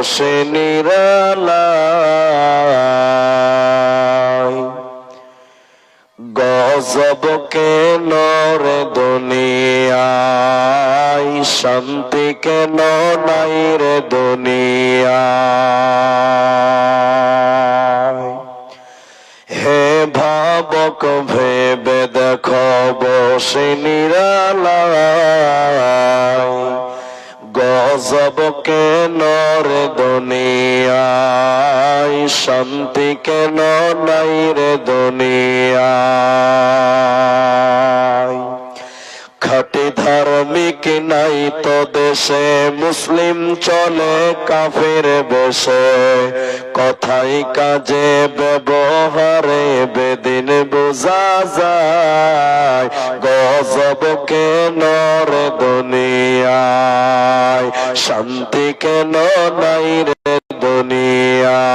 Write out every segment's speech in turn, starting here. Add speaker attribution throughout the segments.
Speaker 1: বসে নিরালায়। গজব কেন রে দুনিয়ায়, শান্তি কেন নাই রে দুনিয়ায়। হে ভাবক ভেবে দেখো বসে নিরালায়। গজব কেন রে দুনিয়ায়, শান্তি কেন নাই রে দুনিয়ায়। খাঁটি ধার্মিক নাই তো দেশে, মুসলিম চলে কাফের বেশে। কথাই কাজে ব্যবহারে বেদিন বোঝা যায়। গজব কেন রে দুনিয়ায়, শান্তি কেন নাই রে দুনিয়ায়।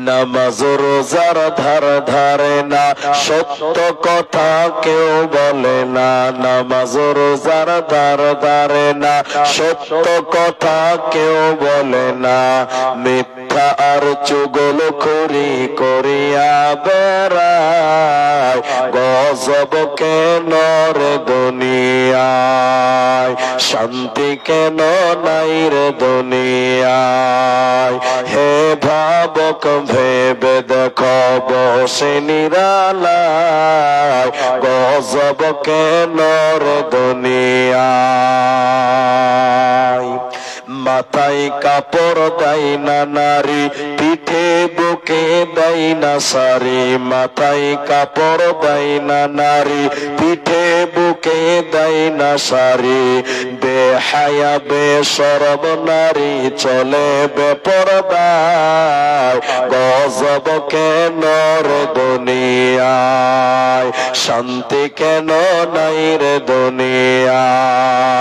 Speaker 1: নামাজ রোজার ধার ধারে না, সত্য কথা কেউ বলে না। নামাজ রোজার ধার ধারে না, সত্য কথা কেউ বলে না। মিথ্যা আর চুগলখড়ি করিয়া বেড়ায়। গজব কেন রে দুনিয়ায়, শান্তি কেন নাই রে দুনিয়ায়। হে ভাবক ভেবে দেখো বসে নিরালায়। গজব কেন রে দুনিয়ায়। মাথায় কাপড় দেয় না নারী, পিঠে বুকে দেয় না শাড়ি। মাথায় কাপড় দেয় না নারী, পিঠে বুকে দেয় না শাড়ি। বেহায়া বেশরম নারী চলে বেপরদায়। গজব কেন রে দুনিয়ায়, শান্তি কেন নাই রে দুনিয়ায়।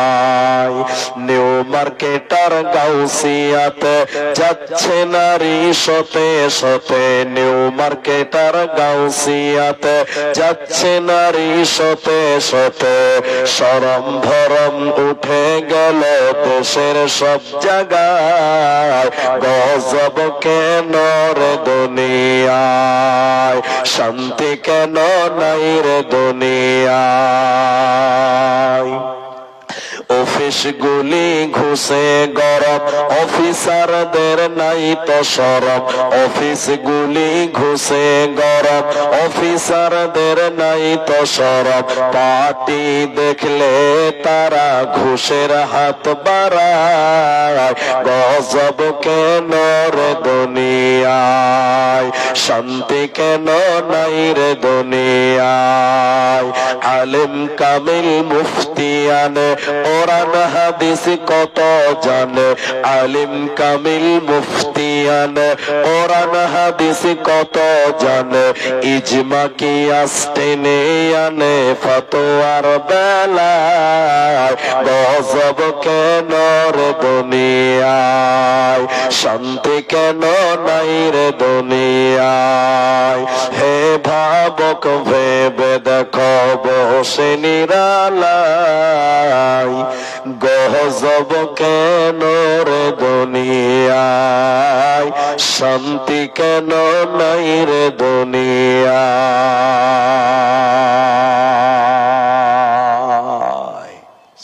Speaker 1: নিউ মার্কেটার গাউসিয়াতে যাচ্ছে নারী শতে শতে। নিউ মার্কেটার গাউসিয়াতে যাচ্ছে নারী শতে শতে। শরম ভরম উঠে গেল দেশের সব জায়গায়। গজব কেন রে দুনিয়ায়, শান্তি কেন নাই রে দুনিয়ায়। অফিস গুলি ঘুষে গরম, অফিসারদের নাই তো শরম। অফিস গুলি ঘুষে গরম, অফিসারদের নাই তো শরম। পার্টি দেখলে তারা ঘুষের হাত বাড়ায়। গজব কেন রে দুনিয়ায়, শান্তি কেন নাই রে দুনিয়ায়। আলেম কামিল মুফতিয়ানে কোরআন হাদিস কত জানে। আলিম কামিল মুফতিয়ানে কোরআন হাদিস কত জানে। ইজমা কিয়াস টেনে আনে ফতোয়ার বেলায়। গজব কেন রে দুনিয়ায়, শান্তি কেন নাই রে দুনিয়ায়। হে ভাবক ভেবে দেখো বসে নিরালায়। গজব কেন রে দুনিয়ায়, শান্তি কেন নাই রে দুনিয়ায়।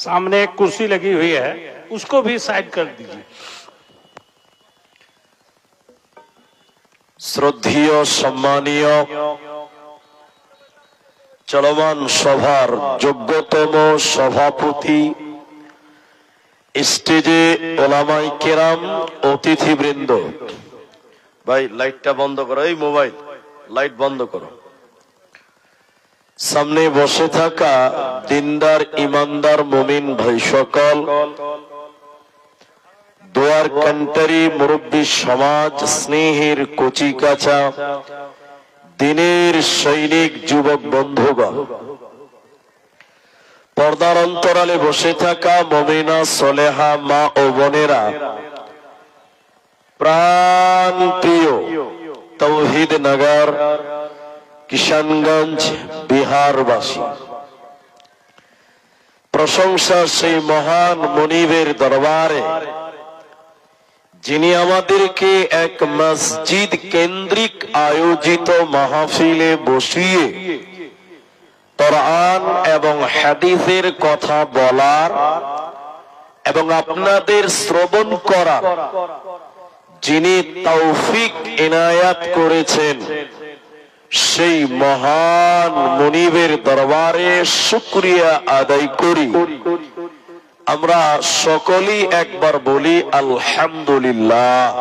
Speaker 2: सामने एक कुर्सी लगी हुई है, उसको भी साइड कर दीजिए।
Speaker 1: শ্রদ্ধেয় সম্মানীয় চলমান সভার যোগ্যতম সভাপতি, স্টেজে ওলামায়ে কেরাম, অতিথিবৃন্দ। ভাই লাইটটা বন্ধ করো, এই মোবাইল লাইট বন্ধ করো। সামনে বসে থাকা দিনদার ইমানদার মুমিন ভাই সকল, দোয়ার কান্টারি মুরব্বী সমাজ, স্নেহের কচি কাঁচা দিনের সৈনিক যুবক বন্ধুগণ, পর্দার অন্তরালে বসে থাকা মুমিনা সলেহা মা ও বোনেরা, প্রাণ প্রিয় তৌহিদ নগর কিশনগঞ্জ বিহারবাসী, প্রশংসা সেই মহান মনিবের দরবারে, যিনি আমাদেরকে এক মসজিদ কেন্দ্রিক আয়োজিত মাহফিলে বসিয়ে কোরআন এবং হাদিসের কথা বলার এবং আপনাদের শ্রবণ করার যিনি তৌফিক ইনায়াত করেছেন, সেই মহান মুনিবের দরবারে শুকরিয়া আদায় করি। আমরা সকলেই একবার বলি আলহামদুলিল্লাহ।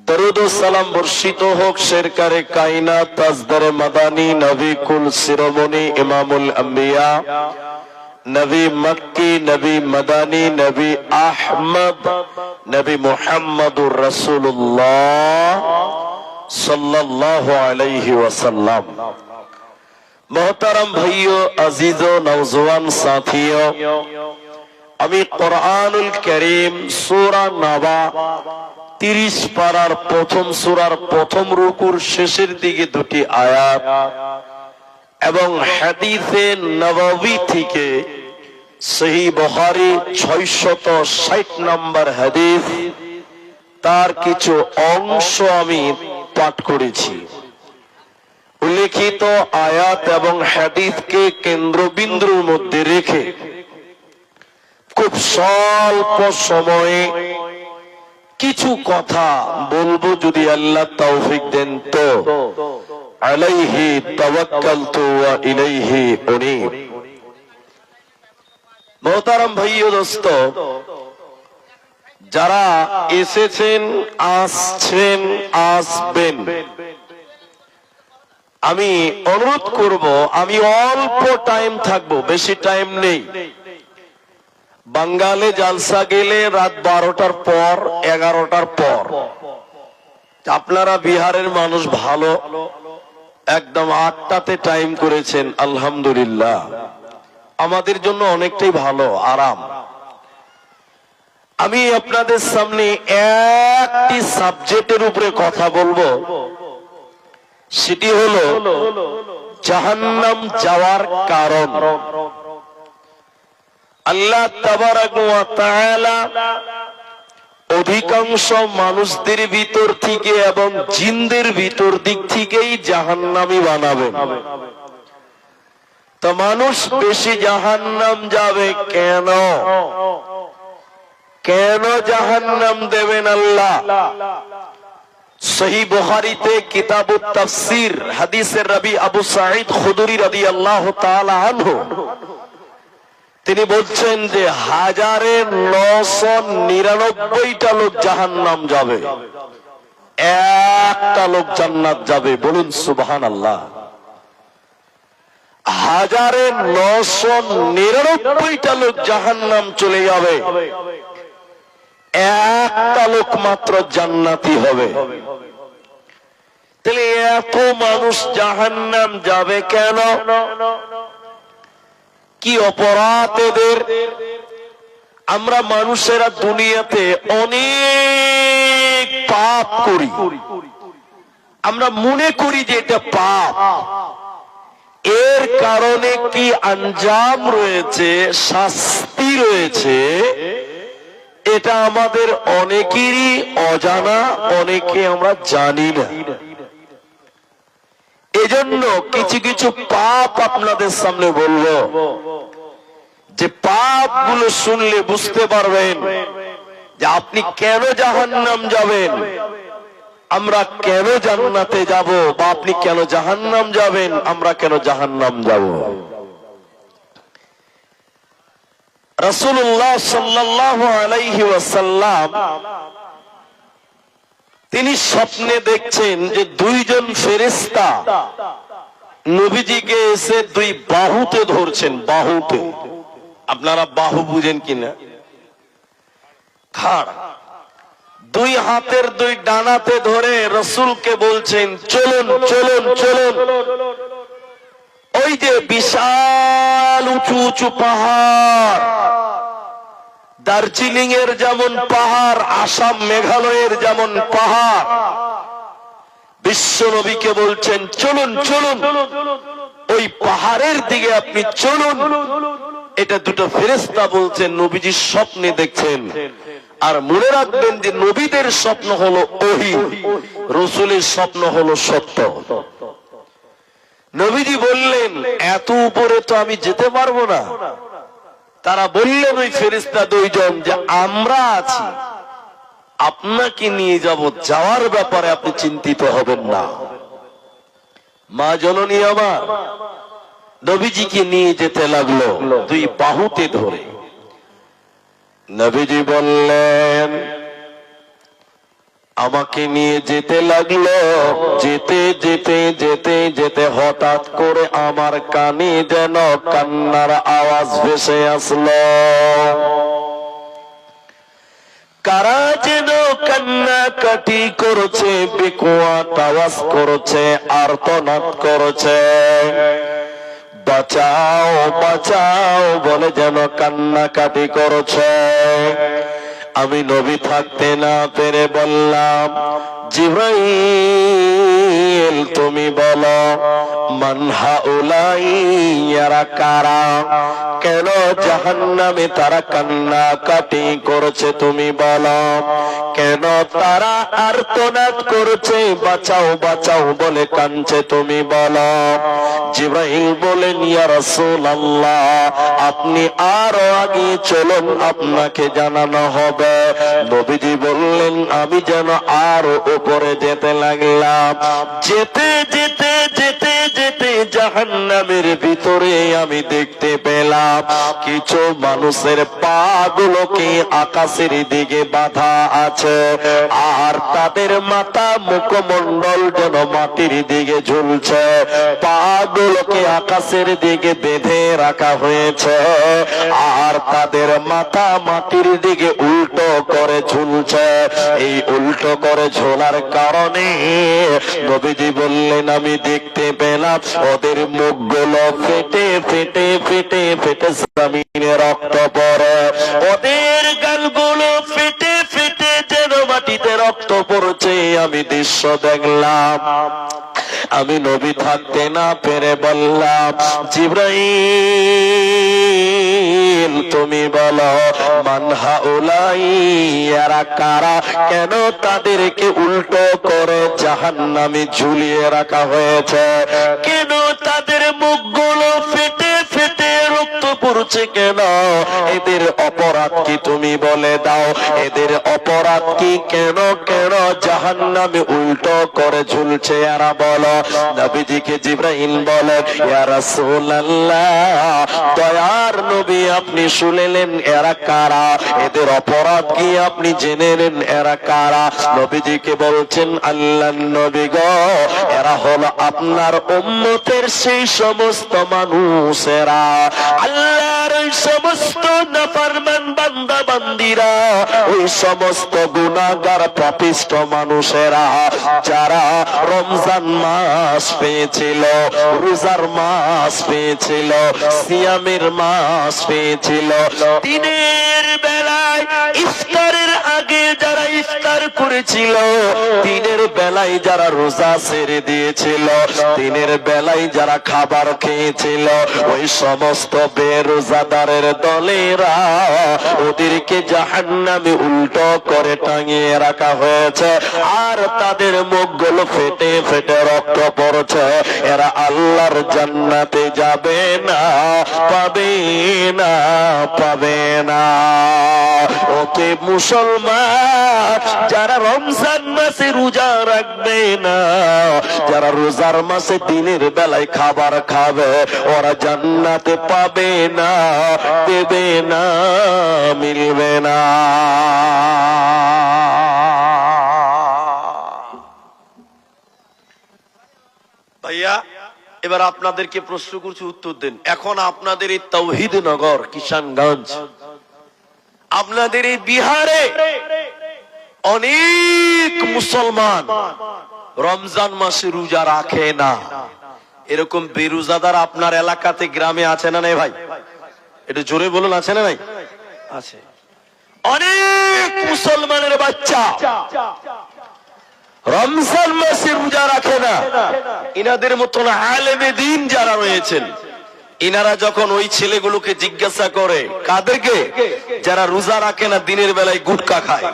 Speaker 1: দরুদ ও সালাম বর্ষিত হোক সরকারে কায়নাত তাজদারে মাদানী নবী কুল শিরোমণি ইমামুল আম্বিয়া নবী মক্কি নবী মাদানী নবী আহমদ নবী মুহাম্মদুর রাসূলুল্লাহ সাল্লাল্লাহু আলাইহি ওয়াসাল্লাম। मोहतरम भाइयों, अजीजों, नौजवान साथियों, আমি কোরআনুল কারীম সূরা নাবা 30 পারার প্রথম সূরার প্রথম রুকুর শেষের দিকে দুটি আয়াত এবং হাদিসে নববী থেকে সহিহ বুখারী 660 নম্বর হাদিস তার কিছু অংশ আমি পাঠ করেছি। উল্লেখিত আয়াত এবং হাদিসকে কেন্দ্রবিন্দুর মধ্যে রেখে খুব স্বল্প সময়ে কিছু কথা বলবো, যদি আল্লাহ তৌফিক দেন তো। আলাইহি তাওয়াক্কালতু ওয়া ইলাইহি উনীব। মোহতারাম ভাইও দোস্ত, যারা এসেছেন, আসছেন, আসবেন, আমি অনুরোধ করব, আমি অল্প টাইম থাকবো, বেশি টাইম নেই। বাঙ্গালে জালসা গেলে রাত 12টার পর, 11টার পর। আপনারা বিহারের মানুষ ভালো, একদম 8টাতে টাইম করেছেন, আলহামদুলিল্লাহ। আমাদের জন্য অনেকটাই ভালো, আরাম। আমি আপনাদের সামনে একটি সাবজেক্টের উপরে কথা বলবো, সেটি হলো জাহান্নাম যাওয়ার কারণ। আল্লাহ তাবারাক ওয়া তাআলা অধিকাংশ মানুষদের ভিতর থেকে এবং জিনদের ভিতর দিক থেকেই জাহান্নামী বানাবেন। তো মানুষ বেশি জাহান্নাম যাবে কেন? কেন জাহান্নাম দেবেন আল্লাহ? সহিহ বুখারীতে কিতাবুত তাফসীর হাদিসের রাবী আবু সাঈদ খুদরী রাদিয়াল্লাহু তাআলা আনহু তিনি বলছেন যে 1999টা লোক জাহান্নাম যাবে, একটা লোক জান্নাত যাবে। বলুন সুবহানাল্লাহ। 1999টা লোক জাহান্নাম চলে যাবে, একটা লোক মাত্র জান্নাতি হবে। তাহলে এত মানুষ জাহান্নাম যাবে কেন? কি অপরাধ এদের? আমরা মানুষেরা দুনিয়াতে অনেক পাপ করি, আমরা মনে করি যে এটা পাপ। এর কারণে কি আঞ্জাম রয়েছে, শাস্তি রয়েছে, এটা আমাদের অনেকেরই অজানা, অনেকে আমরা জানি না। এজন্য কিছু কিছু পাপ আপনাদের সামনে বলবো, যে পাপগুলো শুনলে বুঝতে পারবেন যে আপনি কেন জাহান্নাম যাবেন, আমরা কেন জান্নাতে যাব, বা আপনি কেন জাহান্নাম যাবেন, আমরা কেন জাহান্নাম যাব। রাসূলুল্লাহ সাল্লাল্লাহু আলাইহি ওয়াসাল্লাম তিনি স্বপ্নে দেখছেন যে দুইজন ফেরেশতা নবীজিকে এসে দুই বাহুতে ধরছেন। বাহুতে, আপনারা বাহু বুঝেন কিনা? খাড়, দুই হাতের দুই ডানাতে ধরে রাসূলকে বলছেন চলুন চলুন চলুন। ওই যে বিশাল উঁচু উঁচু পাহাড়, দার্জিলিং এর যেমন পাহাড়, আসাম মেঘালয়ের যেমন পাহাড়, বিশ্ব নবীকে বলছেন চলুন চলুন। ওই পাহাড়ের দিকে আপনি চলুন। এটা দুটো ফেরেশতা বলছেন, নবীজি স্বপ্নে দেখছেন। আর মনে রাখবেন যে নবীদের স্বপ্ন হলো ওহী, রাসূলের স্বপ্ন হলো সত্য। নবীজি বললেন, এত উপরে তো আমি যেতে পারবো না। তারা বললেন ওই ফেরেশতা দুইজন যে আমরা আছি, আপনাকে নিয়ে যাব, যাওয়ার ব্যাপারে আপনি চিন্তিত হবেন না। মা জননী আমার নবীজিকে নিয়ে যেতে লাগলো দুই বাহুতে ধরে। নবীজি বললেন, আমাকে নিয়ে যেতে লাগলো। যেতে যেতে যেতে যেতে হঠাৎ করে আমার কানে যেন কান্নার আওয়াজ ভেসে আসলো। কারা যেন কান্নাকাটি করছে, বেকুয়াত আওয়াজ করছে, আর্তনাদ করছে, বাঁচাও বাঁচাও বলে যেন কান্নাকাটি করছে। আমি নবী থাকতে না পেরে বললাম, জিবরাইল তুমি বলো, মান হাউলাই, এরা কারা? কেন জাহান্নামে তারা কান্নাকাটি করছে তুমি বলো? কেন তারা আর্তনাদ করছে, বাঁচাও বাঁচাও বলে কাঁদছে তুমি বলো? জিবরাইল বলেন, ইয়া রাসূলুল্লাহ, আপনি আরো আগে চলুন, আপনাকে জানানো হবে। নবীজি বললেন, আমি যেন আরো উপরে যেতে লাগলাম। যেতে যেতে যেতে যেতে জাহান্নামের ভিতরে আমি দেখতে পেলাম কিছু মানুষের পা গুলোকে আকাশের দিকে বাঁধা আছে, আর তাদের মাথা মুখমণ্ডল যেন মাটির দিকে ঝুলছে। পা গুলোকে আকাশের দিকে বেঁধে রাখা হয়েছে, আর তাদের মাথা মাটির দিকে উল্টো করে ঝুলছে। এই উল্টো করে ঝোলার কারণে নবীজি বললেন, আমি দেখতে পেলাম ওদের মুখগুলো ফেটে ফেটে ফেটে ফেটে জমিনে রক্ত পড়ে, ওদের গালগুলো ফেটে ফেটে যেন মাটিতে রক্ত পড়ছে। আমি দৃশ্য দেখলাম। আমি নবী থাকতে না পেরে বললাম, জিবরাইল তুমি বলো, মান হাউলাই, এরা কারা? কেন তাদেরকে উল্টো করে জাহান্নামে ঝুলিয়ে রাখা হয়েছে? কেন তাদের মুখগুলো ফেটে ফেটে রক্ত পড়ছে কেন? এদের অপরাধ কি তুমি বলে দাও? এদের অপরাধ কি? কেন কেন জাহান্নামে উল্টো করে ঝুলছে এরা বলো? নবীজিকে জিবরাইল বলে, ইয়া রাসূলুল্লাহ, দয়ার নবী আপনি শুনলেন এরা কারা? এদের অপরাধ কি আপনি জেনে নেন এরা কারা? নবীজিকে বলছেন, আল্লাহর নবী গো, এরা হলো আপনার উম্মতের সেই সমস্ত মানুষেরা, আল্লাহর ওই সমস্ত নাফরমান বান্দা বান্দিরা, ওই সমস্ত গুনাহগার পাপিষ্ঠ মানুষেরা যারা রমজান মাস পেয়েছিল, রোজার মাস পেয়েছিল, সিয়ামের মাস পেয়েছিল, দিনের বেলায় ইফতারের আগে যারা ইফতার করেছিল, দিনের বেলায় যারা রোজা ছেড়ে দিয়েছিল, দিনের বেলায় যারা খাবার খেয়েছিল, ওই সমস্ত বেরোজাদারের দলেরা ওদেরকে জাহান্নামে উল্টো করে টাঙিয়ে রাখা হয়েছে, আর তাদের মুখগুলো ফেটে ফেটে রক্ত পড়ছে। এরা আল্লাহর জান্নাতে যাবে না, পাবে না, পাবে না। ওকে মুসলমান, যারা রমজান মাসে রোজা রাখবে না, যারা রোজার মাসে দিনের বেলায় খাবার খাবে, ওরা জান্নাতে পাবে না, দেবে না, মিলবে না। ভাইয়া, এবার আপনাদেরকে প্রশ্ন করছি, উত্তর দেন। এখন আপনাদের এই তাওহীদ নগর কিষানগঞ্জ, আপনাদের এই বিহারে অনেক মুসলমান রমজান মাসে রোজা রাখে না। এরকম বেরোজাদার আপনার এলাকাতে গ্রামে আছে না নাই ভাই? এটা জোরে বলুন, আছে না নাই? আছে। অনেক মুসলমানের বাচ্চা রমজান মাসে রোজা রাখে না, ইনাদের মতন আলেমে দিন যারা রয়েছেন, ইনারা যখন ওই ছেলেগুলোকে জিজ্ঞাসা করে, কাদেরকে? যারা রোজা রাখে না, দিনের বেলায় গুটকা খায়,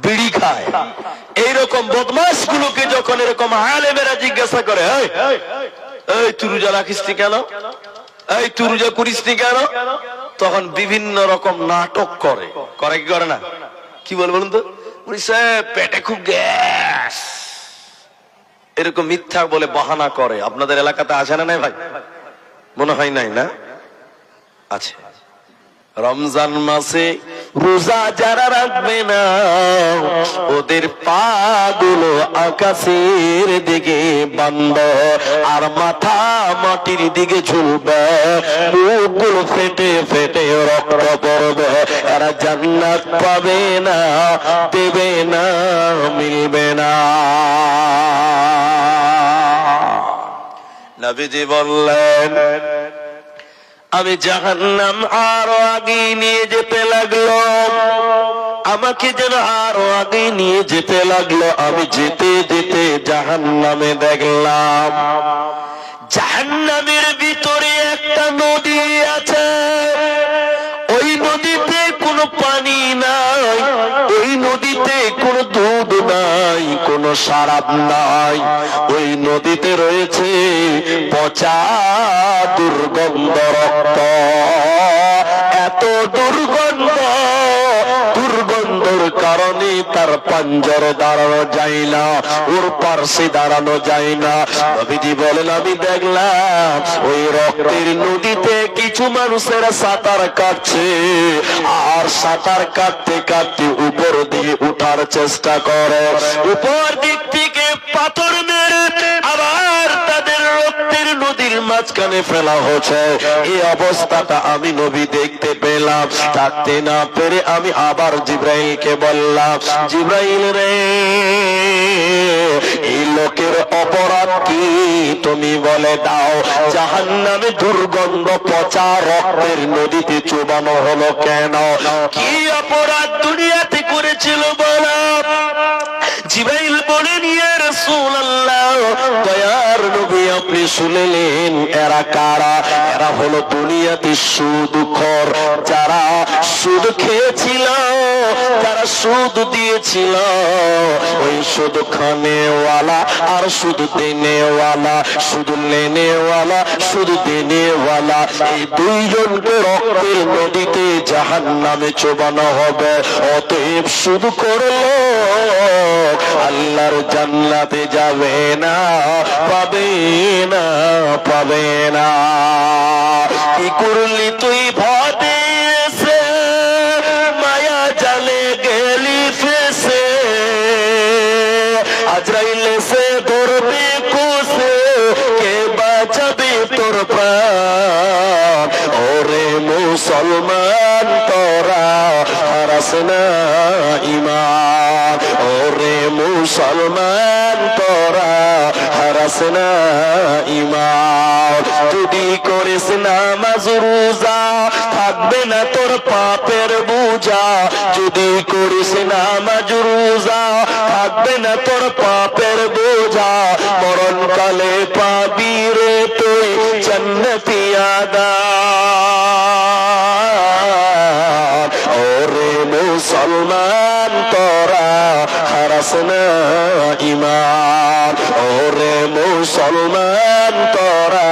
Speaker 1: বিড়ি খায়, এইরকম বদমাশ গুলোকে যখন এরকম আলেমেরা জিজ্ঞাসা করে, এই তুই রোজা রাখিস নি কেন, এই তুই রোজা করিস নি কেন, তখন বিভিন্ন রকম নাটক করে। করে কি করে না? কি বল বলুন তো? পেটে খুব গ্যাস, এরকম মিথ্যা বলে বাহানা করে। আপনাদের এলাকাতে আছে না নাই ভাই? মনে হয় নাই না? আছে। রমজান মাসে রোজা যারা রাখবে না, ওদের পা গুলো আকাশের দিকে বাঁধব আর মাথা মাটির দিকে ঝুলবে, মুখগুলো ফেটে ফেটে রক্ত পড়বে, এরা জান্নাত পাবে না, দেবে না, মিলবে না। নবীজি বললেন, আমি জাহান্নাম আরো আগে নিয়ে যেতে লাগলো, আমাকে যেন আরো আগে নিয়ে যেতে লাগলো। আমি যেতে যেতে জাহান্নামে দেখলাম জাহান্নামের ভিতরে একটা নদী আছে। ওই নদীতে কোনো পানি নাই, ওই নদীতে কোনো দুধ নাই, কোনো শরাব নাই, ওই নদীতে রয়েছে পচা দুর্গন্ধ রক্ত। এত দুর্গন্ধ, দুর্গন্ধের কারণে তার পাঞ্জরে দাঁড়ানো যায় না, ওর পার্শ্বে দাঁড়ানো যায় না। নবীজি বলেন, আমি দেখলাম ওই রক্তের নদীতে কিছু মানুষেরা সাঁতার কাটছে, আর সাঁতার কাটতে কাটতে উপর দিকে উঠার চেষ্টা করে, উপর দিক থেকে পাথর মেরে আবার তাদের রক্তের নদীর মাঝখানে ফেলা হচ্ছে। এই অবস্থাটা আমি নবী দেখতে পেলাম। থাকতে না পেরে আমি আবার জিব্রাইলকে বললাম, জিব্রাইল রে, এই লোকের অপরাধ কি তুমি বলে দাও। জাহান্নামে দুর্গন্ধ পচা রক্তের নদীতে চুবানো হলো কেন? কি অপরাধ দুনিয়াতে করেছিল বলো? জিব্রাইল বলেন, ইয়া রাসূলুল্লাহ, দয়ার নবী আপনি শুনলেন, এরা কারা? এরা হলো দুনিয়াতে সুদখোর, যারা সুদ খেয়েছিল, যারা সুদ দিয়েছিল, ওই সুদ খানেওয়ালা আর সুদ দেনেওয়ালা, সুদ লেনেওয়ালা, সুদ দেনেওয়ালা, এই দুইজনকে রক্তের নদীতে জাহান্নামে চোবানো হবে। অতএব সুদ করলো আল্লাহর জান্নাতে যাবে না, পাবে না, পাবে না। কি করলি তুই ভাবে এসে, মায়া জালে গেলি ফেসে, আজরাইল এসে ধরবে কোসে, কে বাঁচাবে তোর প্রাণ? ওরে মুসলমান তোরা হারাস না ঈমান, ওরে মুসলমান তোরা হারাস না ঈমান। যদি করিস নামাজ রোজা, থাকবে না তোর পাপের বোঝা। যদি করিস নামাজ রোজা, থাকবে না তোর পাপের বোঝা। মরণকালে পাবি রে তুই জান্নাতি আদান। ওরে মুসলমান তোরা হারাস না ঈমান, ওরে মুসলমান তোরা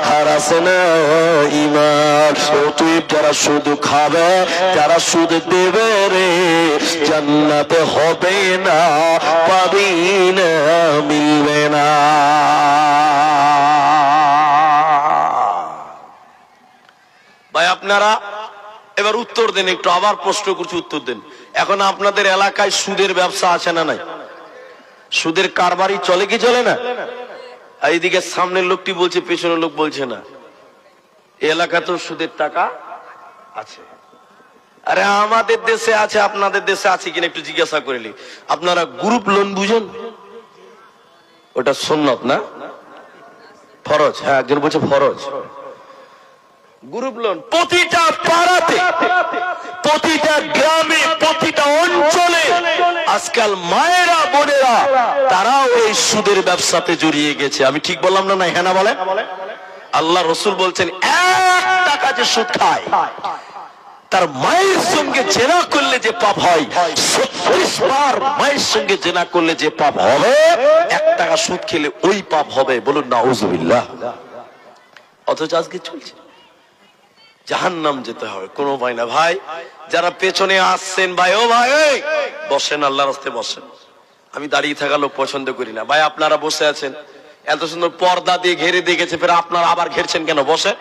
Speaker 1: হারাস না ঈমান। তুই যারা সুদ খাবে, যারা সুদ দেবে রে, জান্নাতে হবে না, পাবি না, মিলবে না। ভাই আপনারা এবার উত্তর দেন, একটু আবার প্রশ্ন করছি, উত্তর দেন। এখন আপনাদের এলাকায় সুদের ব্যবসা আছে না নাই? সুদের কারবারই চলে কি চলে না? এইদিকে সামনের লোকটি বলছে, পেছনের লোক বলছে না। এলাকাতেও সুদের টাকা আছে। আরে আমাদের দেশে আছে, আপনাদের দেশে আছে কিনা একটু জিজ্ঞাসা করিলি। আপনারা গ্রুপ লোন বুঝেন? ওটা সুন্নত না ফরজ? হ্যাঁ, একজন বলছে ফরজ। গ্রুপ লোন প্রতিটা পাড়াতে, প্রতিটা গ্রামে, প্রতিটা অঞ্চলে আজকাল মায়েরা বোনেরা তারাও এই সুদের ব্যবসাতে জড়িয়ে গেছে। আমি ঠিক বললাম না? হ্যাঁ না বলে? আল্লাহ রসুল বলছেন 1 টাকা যে সুদ খায় তার মায়ের সঙ্গে জেনা করলে যে পাপ হয় 36 বার মায়ের সঙ্গে জেনা করলে যে পাপ হবে 1 টাকা সুদ খেলে ওই পাপ হবে। বলুন নাউজুবিল্লাহ। অথচ আজকে চলছে জাহান্নাম যেতে হবে, কোনো উপায় না। ভাই যারা পেছনে আসছেন, ভাই ও ভাই বসেন, আল্লাহর রাস্তায় বসেন। আমি দাঁড়িয়ে থাকা লোক পছন্দ করি না। ভাই আপনারা বসে আছেন, এত সুন্দর পর্দা দিয়ে ঘেরে দিয়ে গেছে, ফের আপনারা আবার ঘেরছেন কেন? বসে।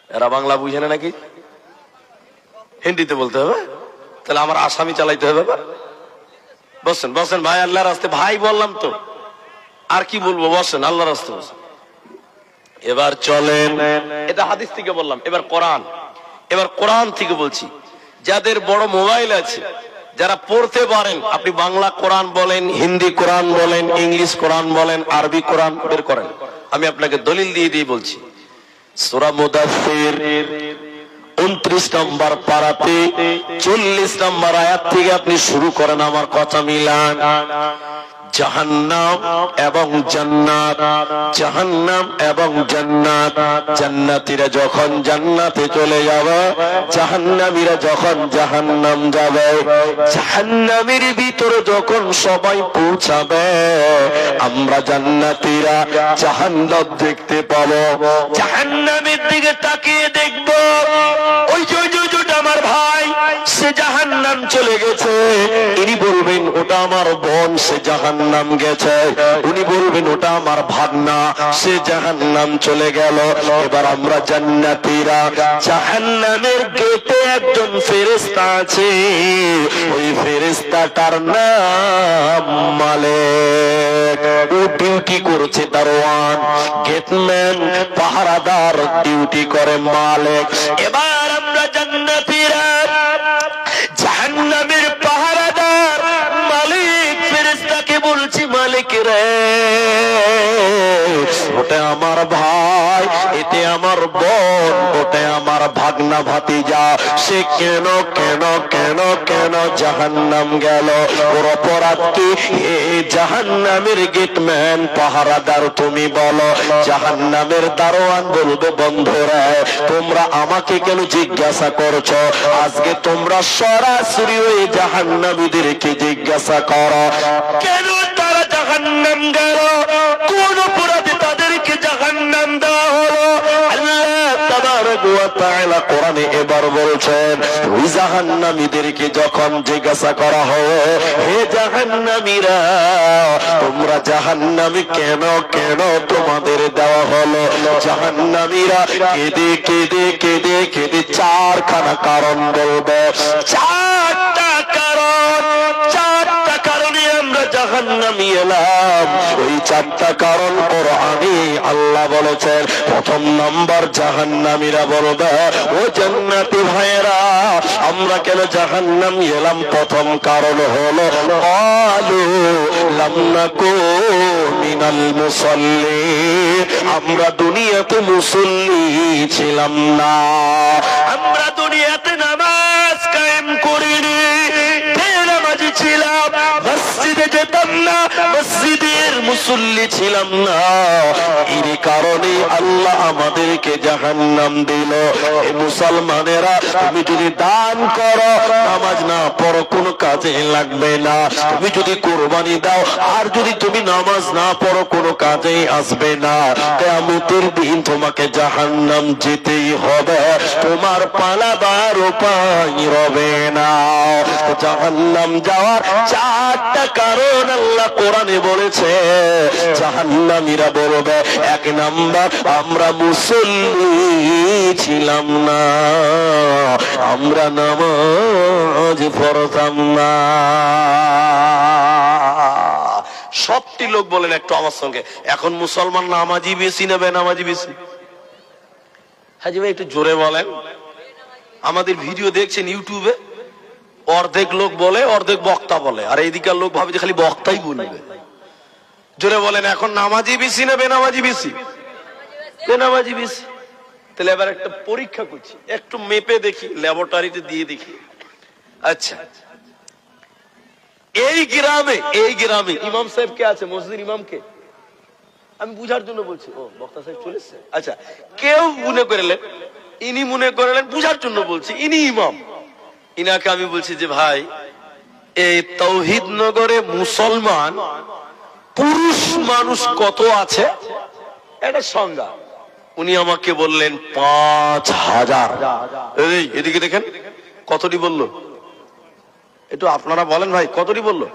Speaker 1: এরা বাংলা বুঝে না নাকি? হিন্দিতে বলতে হবে, তাহলে আমার আসামি চালাইতে হবে। বসেন বসেন ভাই, আল্লাহর রাস্তায়। ভাই বললাম তো, আর কি বলবো? বসেন, আল্লাহর রাস্তায় বসেন। এবার চলেন, এটা হাদিস থেকে বললাম, এবার কোরআন থেকে বলছি। যাদের বড় মোবাইল আছে, যারা পড়তে পারেন, আপনি বাংলা কোরআন বলেন, হিন্দি কোরআন বলেন, ইংলিশ কোরআন বলেন, আরবি কোরআন বের করেন। আমি আপনাকে দলিল দিয়ে দিয়ে বলছি। সূরা মুদাথ্থির 29 নম্বর পারাতে 40 নম্বর আয়াত থেকে আপনি শুরু করেন, আমার কথা মিলান। জাহান্নাম এবং জান্নাত, জাহান্নাম এবং জান্নাত। জান্নাতীরা যখন জান্নাতে চলে যাবে, জাহান্নামীরা যখন জাহান্নাম যাবে, জাহান্নামের ভিতরে যখন সবাই পৌঁছাবে, আমরা জান্নাতীরা জাহান্নাম দেখতে পাবো। জাহান্নামের দিকে তাকিয়ে দেখবো, ওই যে আমার ভাই সে জাহান্নাম চলে গেছে। ইনি বলবেন ওটা আমার বোন, সে জাহান্নাম গেছে। উনি বলবেন ওটা আমার ভাগনা, সে জাহান্নাম চলে গেল। এবার আমরা জান্নাতীরা জাহান্নামের গেটে একজন ফেরেশতা আছে, ওই ফেরেশতাটার নাম মালিক। ও ডিউটি করছে দারোয়ান, গেটম্যান, পাহারাদার ডিউটি করে মালিক। এবার আমরা জান্নাতীরা জাহান্নামের পাহারাদার মালিক ফেরেশতাকে বলছি, মালিক রে, ওটা আমার ভাই, এতে আমার বোন, ওটা আমার ভাগনা ভাতিজা, সে কেন কেন কেন কেন জাহান্নাম গেল? ওর অপরাধ কি? হে জাহান্নামের গেটম্যান, পাহারাদার, তুমি বলো। জাহান্নামের দারোয়ান বলবে, বন্ধুরা তোমরা আমাকে কেন জিজ্ঞাসা করছো? আজকে তোমরা সরাসরি ওই জাহান্নামীদেরকে জিজ্ঞাসা করো, কেন তারা জাহান্নাম গেল, কোন অপরাধে তাদেরকে জাহান্নাম দেওয়া হলো। আল্লাহ তাবারক ওয়া তাআলা কোরআনে এবার বলছেন, ওই জাহান্নামীদেরকে যখন জিজ্ঞাসা করা হবে, হে জাহান্নামীরা তোমরা জাহান্নামে কেন কেন তোমাদের দেওয়া হলো? জাহান্নামীরা কেঁদে কেঁদে কেঁদে কেঁদে 4খানা কারণ বলবে। 4টা কারণে আমরা জাহান্নামে এলাম। ওই 4টা কারণ কোরআনে আল্লাহ বলেছেন। প্রথম নাম্বার, জাহান্নামীরা বলবে, ও জান্নাতি ভাইরা আমরা কেন জাহান্নাম এলাম? প্রথম কারণ হলো, ক্বালু লাম নাকু মিনাল মুসাল্লিন, আমরা দুনিয়াতে মুসল্লি ছিলাম না, আমরা দুনিয়াতে নামাজ কায়েম করিনি, বেনামাজি ছিলাম, মসজিদে যেতাম না, মসজিদের মুসল্লি ছিলাম না। এর কারণে আল্লাহ আমাদেরকে জাহান্নাম দিল। এই মুসলমানেরা, তুমি যদি দান করো, নামাজ না পড়ো, কোনো কাজে লাগবে না। তুমি যদি কুরবানি দাও, আর যদি তুমি নামাজ না পড়ো, কোনো কাজে আসবে না। কিয়ামতের দিন তোমাকে জাহান্নাম যেতেই হবে, তোমার পালাবার উপায় রবে না। জাহান্নাম যাওয়ার 4টা কারণ আল্লাহ কোরআনে বলেছে। জাহান্নামীরা বলবে, 1 নাম্বার, আমরা মুসল্লি ছিলাম না, আমরা নামাজ পড়তাম না। সবটি লোক বলেন একটু আমার সঙ্গে, এখন মুসলমান নামাজি বেশি না বেনামাজি বেশি? হাজি ভাই একটু জোরে বলেন। আমাদের ভিডিও দেখছেন ইউটিউবে, অর্ধেক লোক বলে, অর্ধেক বক্তা বলে, আর এইদিকার লোক ভাবে যে খালি বক্তাই বলবে। জোরে বলেন, এখন নামাজি বেশি না বেনামাজি বেশি? বেনামাজি বেশি। তাহলে এবার একটা পরীক্ষা করছি, একটু মেপে দেখি, ল্যাবরেটরিতে দিয়ে দেখি। আচ্ছা, এই গ্রামে ইমাম সাহেব কে আছে? মসজিদ ইমাম কে? আমি বুঝার জন্য বলছি। ও বক্তা সাহেব চলে এসেছে। আচ্ছা, কেউ মনে করলেন, ইনি মনে করলেন, বুঝার জন্য বলছি, ইনি ইমাম। ইনাকে আমি বলছি যে ভাই, এই তৌহিদ নগরে মুসলমান পুরুষ মানুষ কত আছে এটা সংজ্ঞা। উনি আমাকে বললেন ৫,০০০। এই এদিকে দেখেন, কতটি বললো? একটু আপনারা বলেন ভাই, কতটি বললো?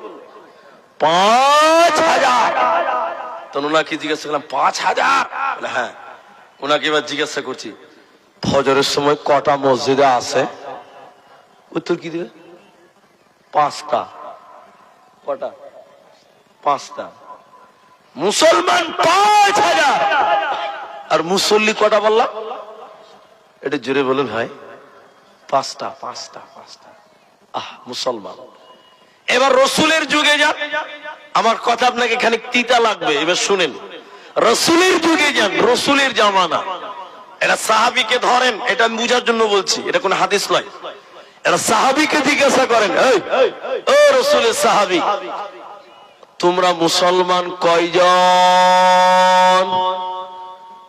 Speaker 1: ৫,০০০। তো ওনাকে জিজ্ঞাসা করলাম ৫,০০০? হ্যাঁ। ওনাকে এবার জিজ্ঞাসা করছি ফজরের সময় কটা মসজিদে আছে? উত্তর কি দিবে? ৫টা। কটা? ৫টা। মুসলমান ৫,০০০ আর মুসল্লি কটা বললাম? এটা জোরে বলুন ভাই। ৫টা। মুসলমান। এবার রসুলের যুগে যান, আমার কথা আপনাকে এখানে তিতা লাগবে, এবার শুনেন। রসুলের যুগে যান, রসুলের জামানা। এটা সাহাবীকে ধরেন, এটা আমি বুঝার জন্য বলছি, এটা কোন হাদিস নয়। এটা সাহাবীকে জিজ্ঞাসা করেন, ও রসুলের সাহাবী, তোমরা মুসলমান কয়জন?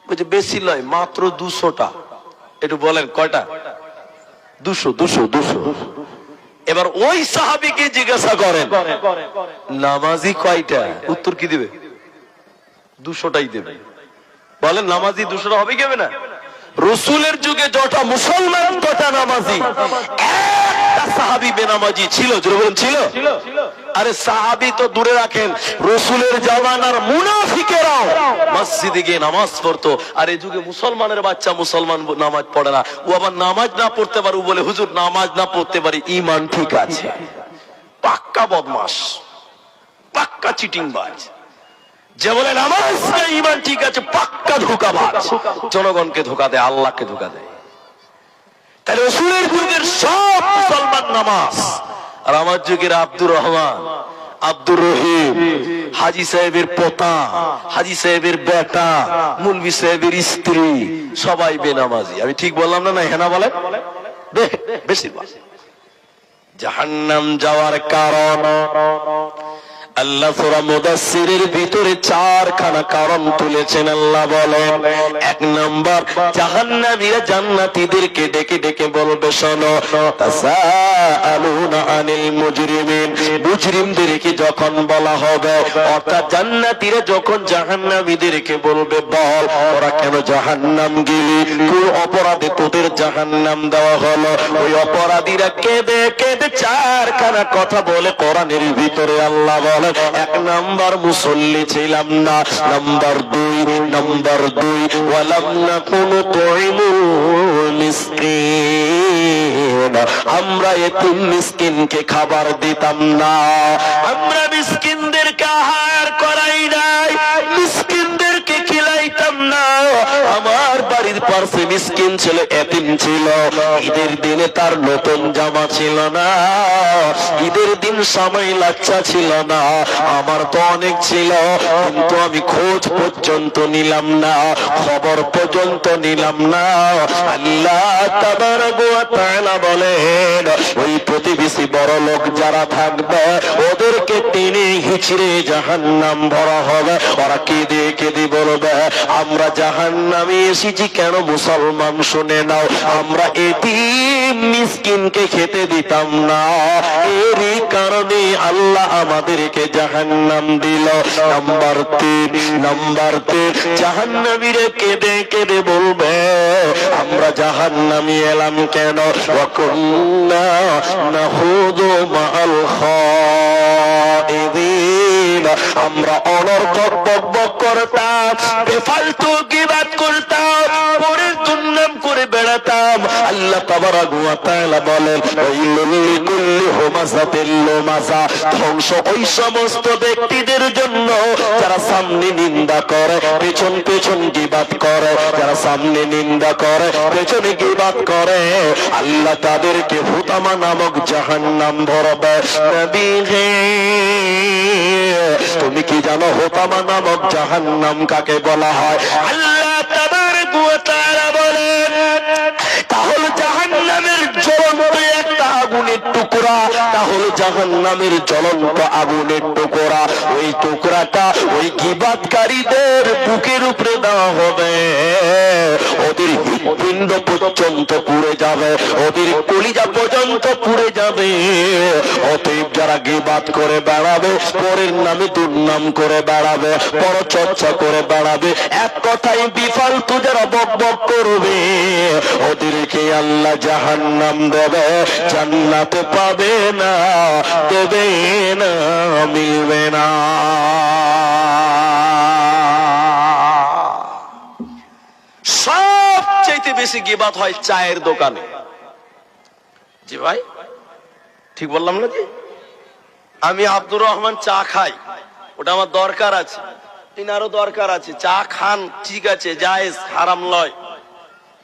Speaker 1: বলছে বেশি নয়, মাত্র ২০০টা। একটু বলেন কয়টা? ২০০। এবার ওই সাহাবীকে জিজ্ঞাসা করেন নামাজি কয়টা? উত্তর কি দিবে? ২০০টাই দেবে। বলেন নামাজি ২০০টা হবে কি হবে না? রসুলের যুগে যটা মুসলমান তটা নামাজি, একটা সাহাবী বেনামাজি ছিল? ছিল? আরে সাহাবী তো দূরে রাখেন, রসুলের জামানার মুনাফিকেরাও মসজিদে গিয়ে নামাজ পড়তো। আর এই যুগে মুসলমানের বাচ্চা মুসলমান নামাজ পড়ে না। ও আবার নামাজ না পড়তে পারে, ও বলে হুজুর নামাজ না পড়তে পারি, ঈমান ঠিক আছে। পাক্কা বদমাশ, পাক্কা চিটিংবাজ। যে বলে নামাজ না ঈমান ঠিক আছে, পাক্কা ধোঁকাবাজ। জনগণকে ধোঁকা দেয়, আল্লাহকে ধোঁকা দেয়। তাহলে রসুলের যুগের সব মুসলমান নামাজ, আর আমার যুগের আব্দুর রহমান, আব্দুর রহিম, হাজী সাহেবের পোতা, হাজী সাহেবের বেটা, মুলবি সাহেবের স্ত্রী, সবাই বেনামাজি। আমি ঠিক বললাম না? হ্যাঁ না বলেন? বেশিরভাগ। জাহান্নাম যাওয়ার কারণ আল্লাহ সূরা মুদাসসিরের ভিতরে 4খানা কারণ তুলেছেন। আল্লাহ বলেন, 1 নাম্বার, জাহান্নামীরা জান্নাতীদেরকে ডেকে ডেকে বলবে, শোনো, তাসাআলুনা আনিল মুজরিমিন, মুজরিমদেরকে যখন বলা হবে, অর্থাৎ জান্নাতীরা যখন জাহান্নামীদেরকে বলবে, বল ওরা কেন জাহান্নাম গেলি, কোন অপরাধে তোদের জাহান্নাম দেওয়া হলো? ওই অপরাধীরা কেঁদে কেঁদে 4খানা কথা বলে কোরআনের ভিতরে। আল্লাহ বলে, 1 নাম্বার, মুসল্লি ছিলাম না। নাম্বার 2 ওয়ালাম নাকুনু তুইমুল মিসকিন, আমরা এতিম মিসকিনকে খাবার দিতাম না, আমরা মিসকিনদেরকে আহার করাই নাই, মিসকিনদেরকে খিলাইতাম না। আমার বাড়ির পাশে মিসকিন ছিল, এতিম ছিল, ঈদের দিনে তার নতুন জামা ছিল না, ঈদের দিন সময় লাচ্চা ছিল না, আমার তো অনেক ছিল, কিন্তু আমি খোঁজ পর্যন্ত নিলাম না, খবর পর্যন্ত নিলাম না। আল্লাহ তাবারাক ওয়া তাআলা বলেন, ওই প্রতিবেশী বড় লোক যারা থাকবে, ওদেরকে টেনে হিচড়ে জাহান্নাম ভরা হবে। ওরা কেঁদে কেঁদে বলবে, আমরা জাহান্নামে এসেছি কেন? মুসলমান শুনে নাও, আমরা এতিম মিসকিনকে খেতে দিতাম না, এরই কারণে আল্লাহ আমাদেরকে জাহান্নাম দিল। নাম্বার 3, জাহান্নামীরা কেঁদে কেঁদে বলবে, আমরা জাহান্নামী এলাম কেন? ওয়া কুন্না নাহুদু মাআল খাইদিন, আমরা অনর্থক বকবক করতাম, বেফালতু গীবত করতাম, পরের দুর্নাম করে বেড়াতাম। আল্লাহ তাবারাক ওয়া তাআলা বলেন, ওয়াইলুল লিকুল্লি হুমাযাতিল লুমাযা, ধ্বংস ওই সমস্ত ব্যক্তিদের জন্য যারা সামনে নিন্দা করে, পেছন পেছন গীবত করে, যারা সামনে নিন্দা করে, পেছনে গীবত করে, আল্লাহ তাদেরকে হুতামা নামক জাহান্নাম ভরবে। নবী হে, তুমি কি জানো হুতামা নামক জাহান্নাম কাকে বলা হয়? আল্লাহ তাবারাক ওয়া তাআলা বলেন, তাহলে জাহান্নামের জ্বলন্ত একটা আগুনের টুকরা, হলো জাহান্নামের জ্বলন্ত আগুনের টুকরা। ওই টুকরাটা ওই গীবাতকারীদের বুকের উপরে দেওয়া হবে, ওদের হৃৎপিণ্ড পর্যন্ত পুড়ে যাবে, ওদের কলিজা পর্যন্ত পুড়ে যাবে। অতএব যারা গীবাত করে বেড়াবে, পরের নামে দুর্নাম করে বেড়াবে, পরচর্চা করে বেড়াবে, এক কথায় বিফালতু যারা বক বক করবে, ওদেরকে আল্লাহ জাহান্নাম দেবে, জান্নাতে পাবে না, দেবে না, মিলবে না। সবচেয়ে বেশি গীবাত হয় চায়ের দোকানে। জি ভাই, ঠিক বললাম না? জি, আমি আব্দুর রহমান চা খাই, ওটা আমার দরকার আছে, তিনারও দরকার আছে, চা খান, ঠিক আছে, জায়েজ, হারাম নয়।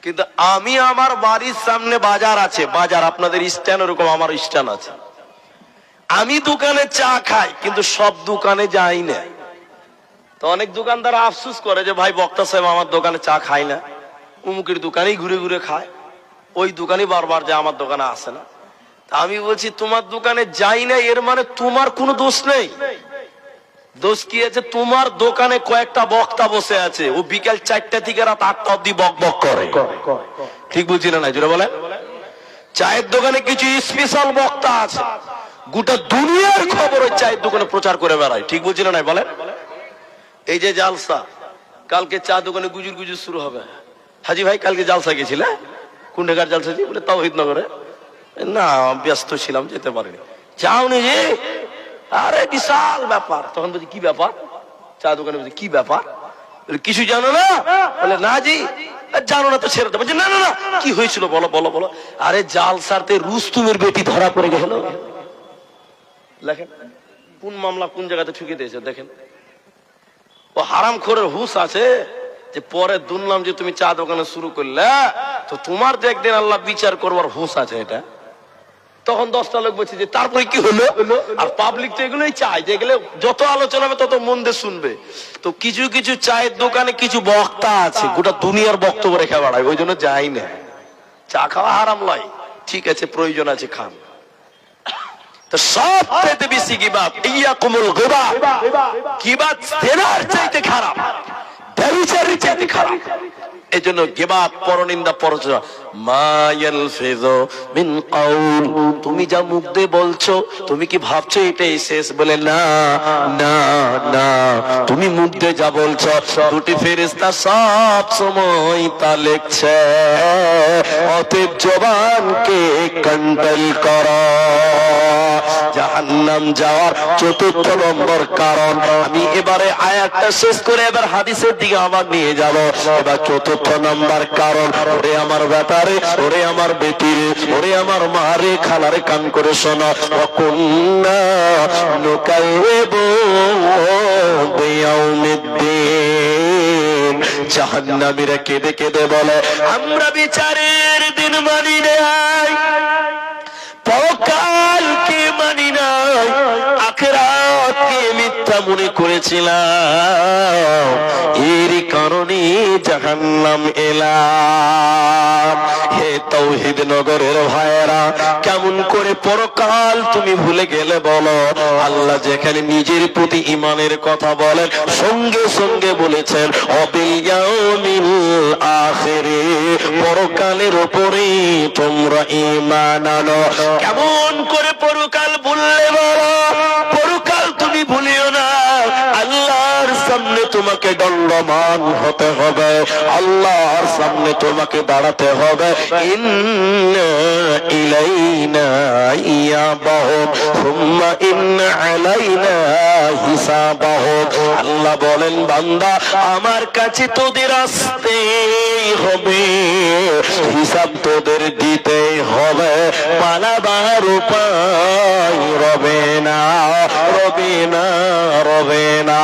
Speaker 1: কিন্তু আমি, আমার বাড়ির সামনে বাজার আছে, বাজার আপনাদের স্ট্যান্ড ওরকম আমার স্ট্যান্ড আছে, আমি দোকানে চা খাই, কিন্তু সব দোকানে যাই না। তো অনেক দোকানদার আফসোস করে যে ভাই বক্তা সাহেব আমার দোকানে চা খায় না, উমুকের দোকানেই ঘুরে ঘুরে খায়, ওই দোকানে বারবার যায়, আমার দোকানে আসে না। আমি বলছি তোমার দোকানে যাই না এর মানে তোমার কোনো দোষ নেই। দোষ কি আছে? তোমার দোকানে কয়েকটা বক্তা বসে আছে, ও বিকেল 4টা থেকে রাত 8টা অব্দি বক বক করে। ঠিক বুঝছি না? জোরে বলেন। চায়ের দোকানে কিছু স্পেশাল বক্তা আছে, গোটা দুনিয়ার খবর ওই চায়ের দোকানে প্রচার করে বেড়ায়। ঠিক বুঝছি না? বলেন। এই যে জালসা, কালকে চা দোকানে গুজুর গুজুর শুরু হবে। হাজি ভাই কালকে জালসা গেছিল? কোন জায়গার জালসা? বলে তাওহীদনগরে। না, ব্যস্ত ছিলাম, যেতে পারিনি। যাওনি যে? আরে বিশাল ব্যাপার। তখন বলছি কি ব্যাপার? চা দোকানে বলছি কি ব্যাপার? কিছু জানো না? বলে না জি। জানো না তো ছেড়ে দেবো। না না না, কি হয়েছিল বলো বলো বলো। আরে জালসাতে রুস্তুমের বেটি ধরা পড়ে গেল। দেখেন কোন মামলা কোন জায়গাতে ঠুকে দিয়েছে। দেখেন ও হারামখোরের হুঁশ আছে যে পরে দুনলাম যে তুমি চা দোকানে শুরু করলে, তো তোমার যে একদিন আল্লাহ বিচার করবার হুঁশ আছে। এটা তখন 10টা লোক বলছে যে তারপরে কি হলো? আর পাবলিক তো এগুলোই চায়, যেগুলো যত আলোচনা হবে তত মন দিয়ে শুনবে। তো কিছু কিছু চায়ের দোকানে কিছু বক্তা আছে, গোটা দুনিয়ার বক্তব্য রেখে বেড়ায়, ওই জন্য যাই না। চা খাওয়া হারাম নয়, ঠিক আছে, প্রয়োজন আছে খান। তো সবচেয়ে বেশি গীবাত, ইয়াকুমুল গীবাত, গীবাত জেনার চাইতে খারাপ, ব্যভিচারের চাইতে খারাপ। এজন্য গীবাত, পরনিন্দা, পরচর্চা, মা ইয়ালফিযু মিন কাউল, তুমি যা মুখ দিয়ে বলছো তুমি কি ভাবছো এটাই শেষ? বলে না না না, তুমি মুখ দিয়ে যা বলছো দুটি ফেরেশতা সব সময় তা লিখছে। অতএব জবানকে কন্ট্রোল করো। জাহান্নাম যাওয়ার 4র্থ নম্বর কারণ, আমি এবারে আয়াতটা শেষ করে এবার হাদিসের দিকে আবার নিয়ে যাব। এবার 4র্থ নম্বর কারণ, ওরে আমার বেটারে, ওরে আমার বেটিরে, ওরে আমার মারে, খালারে, কান করে শোনো। ওয়াকুন্না নুকাযযিবু বিয়াউমিদ্দিন, জাহান্নামীরা কেঁদে কেঁদে বলে আমরা বিচারের দিন মানি নাই, পরকালকে মানি নাই, আখিরাতকে মিথ্যা মনে করেছিলাম, এর কারণে জাহান্নাম এলাম। হে তাওহীদ নগরের ভাইয়েরা, কেমন করে পরকাল তুমি ভুলে গেলে বলো? আল্লাহ যেখানে নিজের প্রতি ঈমানের কথা বলেন, সঙ্গে সঙ্গে বলেছেন অবিল ইয়াউমিল আখিরে, পরকালের উপরে তোমরা ঈমান আনো। কেমন করে পরকাল ভুললে বলো? পরকাল তুমি ভুলিও না, আল্লাহর সামনে তোমাকে দণ্ডমান হতে হবে, আল্লাহর সামনে তোমাকে দাঁড়াতে হবে। ইন্না ইলাইনা ইয়াবাহুম সুম্মা ইন্না আলাইনা হিসাবাহুম। আল্লাহ বলেন বান্দা আমার কাছে তোদের আসতেই হবে, হিসাব তোদের দিতেই হবে, পালাবার উপায় রবে না, রবে না, রবে না।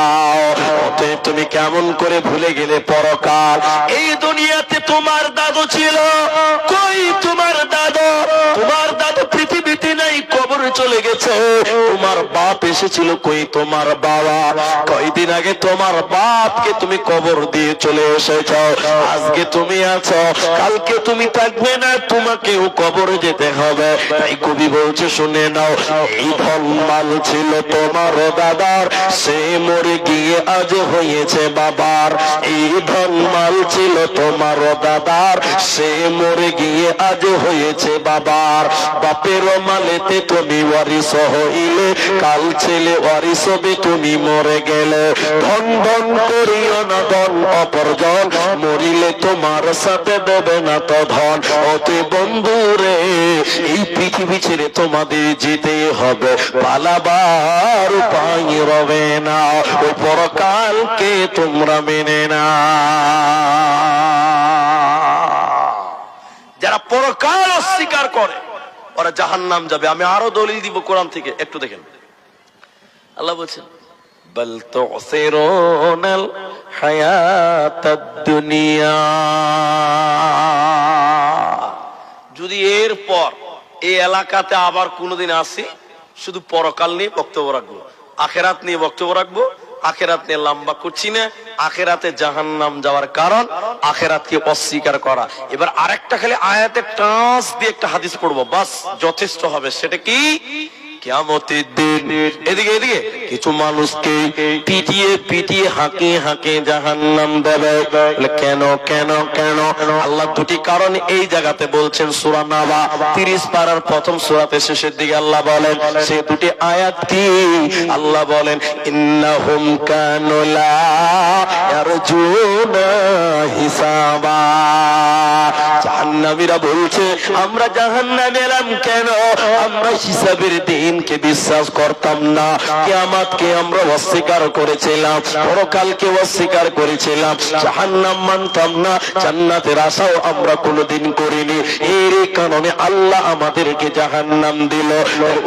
Speaker 1: অতএব তুমি কেমন করে ভুলে গেলে পরকাল? এই দুনিয়াতে তোমার দাদু ছিল, কই তোমার দাদু? তোমার দাদু পৃথিবীতে নাই, কবর চলে গেছে। তোমার বাপ এসেছিল, কই তোমার বাবা? কয়দিন আগে তোমার বাপকে তুমি কবর দিয়ে চলে এসেছো। আজকে তুমি আছো, কালকে তুমি থাকবে না, তোমাকেও কবরে যেতে হবে। তাই কবি বলছে, শুনে নাও, এই ধন মাল ছিল তোমার দাদার, সে মরে গিয়ে আজ হয়েছে বাবার। এই ধন মাল ছিল তোমার দাদার, সে মরে গিয়ে আজ হয়েছে বাবার। বাপের মালেতে তুমি ওয়ারিস হইলে, কাল ছেলে ওয়ারিস হবে তুমি মরে গেলে। ধন ধন করিও না ধন অপরজন, মরিলে তোমার সাথে দেবে না তো ধন। অতে বন্ধুরে, এই পৃথিবী ছেড়ে তোমাদের যেতে হবে, পালাবার উপায় রবে না। ওই পরকালকে তোমরা মেনে না। যারা পরকাল অস্বীকার করে ওরা জাহান্নাম যাবে। আমি আরো দলিল দিব কোরআন থেকে, একটু দেখেন। আল্লাহ বলছেন, বাল তুসিরুনাল হায়াতাদ দুনিয়া। যদি এরপর এই এলাকাতে আবার কোনোদিন আসি, শুধু পরকাল নিয়ে বক্তব্য রাখবো, আখেরাত নিয়ে বক্তব্য রাখবো। আখেরাত নিয়ে লম্বা করছি না। আখেরাতে জাহান্নাম যাওয়ার কারণ আখেরাতকে অস্বীকার করা। এবার আরেকটা খালি আয়াতে টাচ দিয়ে একটা হাদিস পড়বো, বাস যথেষ্ট হবে। সেটা কি? কিয়ামতের দিন এদিকে এদিকে কিছু মানুষকে পিটিয়ে পিটিয়ে হাঁকে হাঁকে জাহান্নাম দেবে। কেন কেন কেন? আল্লাহ দুটি কারণ এই জায়গাতে বলছেন। সূরা নাবা 30 পারার প্রথম সূরাতে শেষের দিকে আল্লাহ বলেন, সে দুটি আয়াত কি? আল্লাহ বলেন, ইন্নাহুম কানু লা ইয়ারজুনা হিসাবা। জাহান্নামীরা বলছে, আমরা জাহান্নামে এলাম কেন? আমরা হিসাবের দিনকে বিশ্বাস করতাম না, কিয়ামতকে আমরা অস্বীকার করেছিলাম, পরকালকে অস্বীকার করেছিলাম, জাহান্নাম মানতাম না, জান্নাতের আশাও আমরা কোনোদিন করিনি। এর কারণে আল্লাহ আমাদেরকে জাহান্নাম দিল।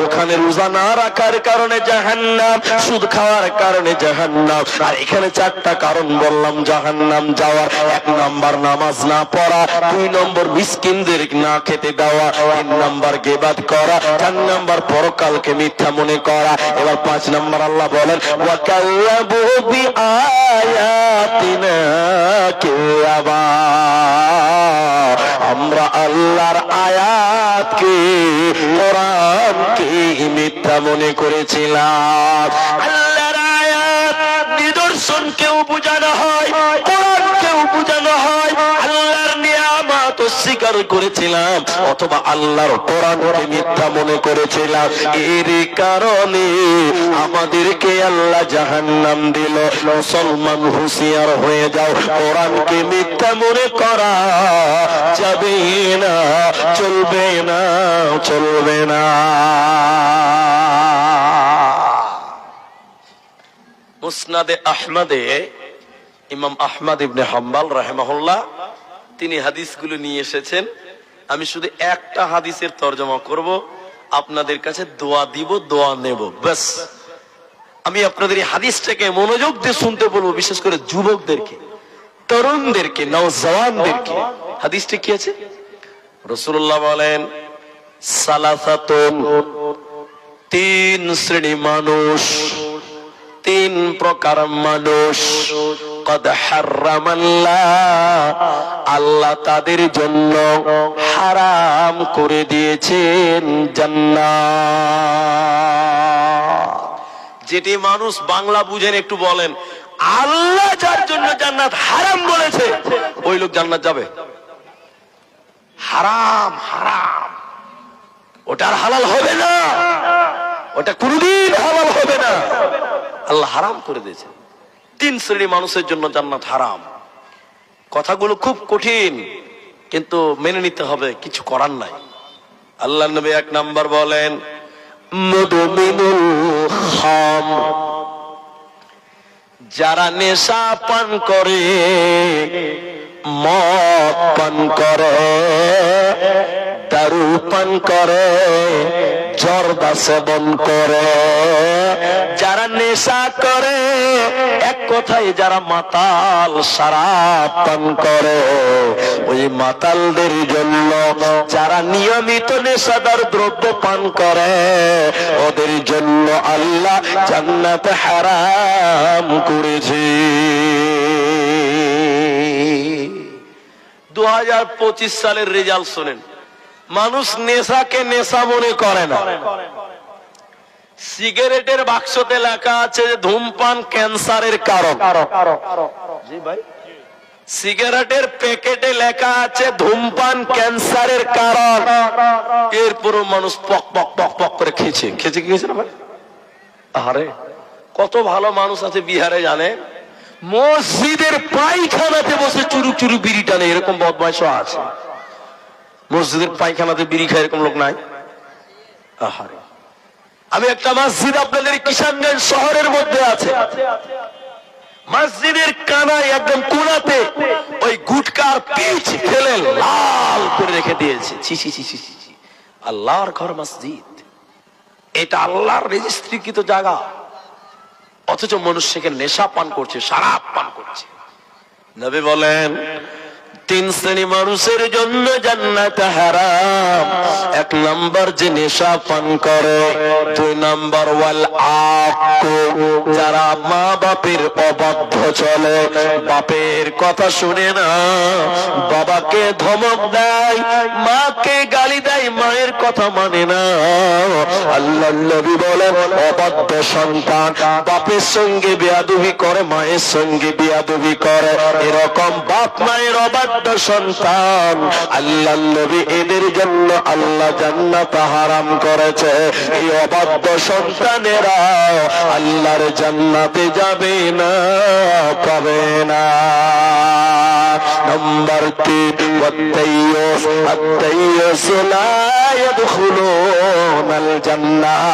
Speaker 1: ওখানে রোজা না রাখার কারণে জাহান্নাম, সুদ খাওয়ার কারণে জাহান্নাম। আর এখানে চারটা কারণ বললাম জাহান্নাম যাওয়ার। 1 নাম্বার নামাজ না পড়া, 2 নম্বর মিসকিনদের না খেতে দেওয়া, 3 নাম্বার গীবত করা, 4 নাম্বার পরকালকে মিথ্যা মনে করা। এবার 5 নাম্বার আল্লাহ বলেন, ওয়া কাল্লাবু বিআয়াতিনা কিয়াবা। আমরা আল্লাহর আয়াতকে, কোরআনকে মিথ্যা মনে করেছিলাম। আল্লাহর আয়াত নিদর্শন কেউ বোঝানো হয়, কোরআনকেও বোঝানো হয়। আল্লাহর নিয়ামত অস্বীকার করেছিলাম, অথবা আল্লাহর কোরআনকে মিথ্যা মনে করেছিলাম। এর কারণে আমাদেরকে আল্লাহ জাহান্নাম দিল। মুসলমান হুঁশিয়ার হয়ে যাও, কোরআনকে মিথ্যা মনে করা যাবে না, চলবে না, চলবে না। মুসনাদে আহমদে ইমাম আহমদ ইবনে হাম্বল রাহিমাহুল্লাহ তিনি হাদিসগুলো নিয়ে এসেছেন। আমি শুধু একটা হাদিসের তরজমা করব, আপনাদের কাছে দোয়া দিব, দোয়া নেব, বাস। আমি আপনাদের এই হাদিসটাকে মনোযোগ দিয়ে শুনতে বলবো, বিশেষ করে যুবকদেরকে, তরুণদেরকে, নওজওয়ানদেরকে। হাদিসটা কি আছে? রাসূলুল্লাহ বলেন, সালাসাতুন, 3 শ্রেণী মানুষ, 3 প্রকার মানুষ, কদ হারামাল্লাহ, আল্লাহ তাদের জন্য হারাম করে দিয়েছেন জান্নাত। যেটি মানুষ বাংলা বুঝেন একটু বলেন, আল্লাহ যার জন্য জান্নাত হারাম বলেছে, ওই লোক জান্নাত যাবে? হারাম হারাম, ওটার হালাল হবে না, ওটা কোনদিন হালাল হবে না। আল্লাহ হারাম করে দিয়েছে। 3 শ্রেণী মানুষের জন্য জান্নাত হারাম। কথাগুলো খুব কঠিন, কিন্তু মেনে নিতে হবে, কিছু করার নাই। আল্লাহ নবী 1 নাম্বার বলেন, মুদমিনুল খাম, যারা নেশা পান করে, মদ পান করে, দারু পান করে, জর্দা সেবন করে, যারা নেশা করে, এক কথায় যারা মাতাল শরাব পান করে, ওই মাতালদের জন্য যারা নিয়মিত নেশাদার দ্রব্য পান করে, ওদের জন্য আল্লাহ জান্নাত হারাম করেছে। 2025 সালের রেজাল্ট শুনেন। মানুষ নেশাকে নেশা মনে করে না। সিগারেটের বাক্সতে লেখা আছে যে ধূমপান ক্যান্সারের কারণ। জি ভাই, সিগারেটের প্যাকেটে লেখা আছে ধূমপান ক্যান্সারের কারণ। এরপরও মানুষ পক পক পক পক করে খেয়েছে না ভাই? আরে কত ভালো মানুষ আছে বিহারে জানে, মসজিদের পায়খানাতে বসে চুরুক চুরুক বিড়ি টানে, এরকম বদমাইশও আছে। মসজিদের পায়খানাতে বিড়ি খায় এরকম লোক নাই? আহারে, আমি একটা মসজিদ আপনাদের কিষানগঞ্জ শহরের মধ্যে আছে, মসজিদের কানায় একদম কোণাতে ওই গুটকার পিচ ফেলে লাল করে রেখে দিয়েছে। ছি ছি ছি ছি ছি, আল্লাহর ঘর মসজিদ, এটা আল্লাহর রেজিস্ট্রিকৃত জায়গা, অথচ মনুষ্যকে নেশা পান করছে, শরাব পান করছে। নবী বলেন 3 শ্রেণী মানুষের জন্য জান্নাত হারাম। 1 নাম্বার যে নেশা পান করে, 2 নাম্বার ওয়াল আক্কু, যারা মা বাপের অবাধ্য চলে, বাপের কথা শুনে না, বাবাকে ধমক দেয়, মাকে গালি দেয়, মায়ের কথা মানে না। আল্লাহর নবী বলেন অবাধ্য সন্তান বাপের সঙ্গে বেয়াদবি করে, মায়ের সঙ্গে বেয়াদবি করে, এরকম বাপ মায়ের অবাধ্য সন্তান আল্লাহর নবী এদের জন্য আল্লাহ জান্নাত হারাম করেছে। এই অবাধ্য সন্তানেরা আল্লাহর জান্নাতে যাবে না, পাবে না। নাম্বার 3 ওয়াত্তাইয়ুস, আত্তাইয়ুস লা ইয়াদখুলুনাল জান্নাহ,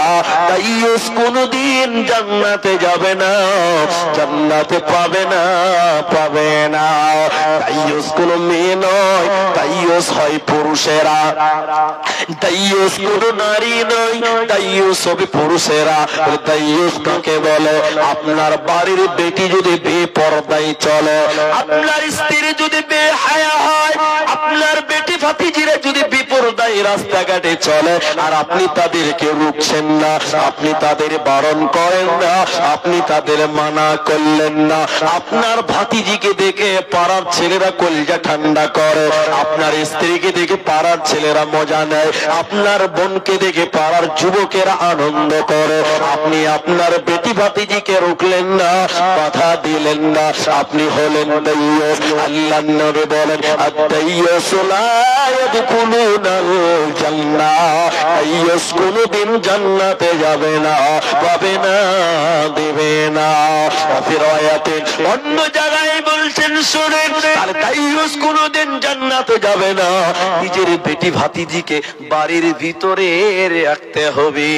Speaker 1: তাইয়ুস কোনদিন জান্নাতে যাবে না, জান্নাতে পাবে না, পাবে না। তাইয়ুস কোন মেয়ে নয়, তাইয়ুস হয় পুরুষেরা, তাইয়ুস কোন নারী নয়, তাইয়ুস হবে পুরুষেরা। তাইয়ুস কাকে বলে? আপনার বাড়ির বেটি যদি বেপরদায় চলে, আপনার স্ত্রী যদি বেহায়া হয়, আপনার বেটি ভাতিজিরা যদি বিপরদায় রাস্তাঘাটে চলে, আর আপনি তাদেরকে রুখছেন না, আপনি তাদের বারণ করেন না, আপনি তাদের মানা করলেন না, আপনার ভাতিজিকে দেখে পাড়ার ছেলেরা কলিজা ঠান্ডা করে, আপনার স্ত্রীকে দেখে পাড়ার ছেলেরা মজা নেয়, আপনার বোনকে দেখে পাড়ার যুবকেরা আনন্দ করে, আপনি আপনার বেটি ভাতিজিকে রুখলেন না, বাধা দিলেন না, আপনি হলেন দাইয়ুস। আল্লাহর নবী বলেন আত-তাইয়ুস লা ইয়াদখুলুনাল জান্নাহ, তাইয়ুস কোনদিন জান্নাতে যাবে না, পাবে না, দেবে না। ফিরায়াতে অন্য জায়গায় বলছেন শুনেন, আর তাইয়ুস কোনদিন জান্নাতে যাবে না, নিজের বেটি ভাতিজিকে বাড়ির ভিতরে রাখতে হবে।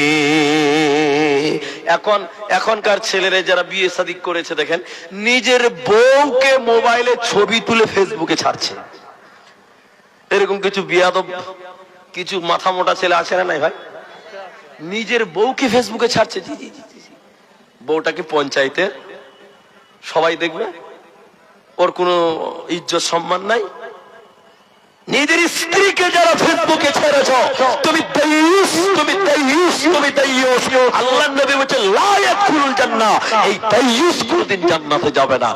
Speaker 1: এখনকার ছেলেরা যারা বিয়ে শাদী করেছে দেখেন, নিজের বউকে মোবাইলে ছবি তুলে ফেসবুকে ছাড়ছে। এরকম কিছু বিয়াদব, কিছু মাথা মোটা ছেলে আছে না নাই ভাই? নিজের বউকে ফেসবুকে ছাড়ছে। জি জি জি, বউটাকে পঞ্চায়েতের সবাই দেখবে, ওর কোনো ইজ্জত সম্মান নাই। নিজের স্ত্রীকে যারা ফেসবুকে ছেড়েছ, তুমি দাইয়ুস, তুমি দাইয়ুস, তুমি দাইয়ুস। আল্লাহর নবী বলেছেন লা ইয়াদখুলুল জান্নাহ, এই দাইয়ুস কোনদিন জান্নাতে যাবে না।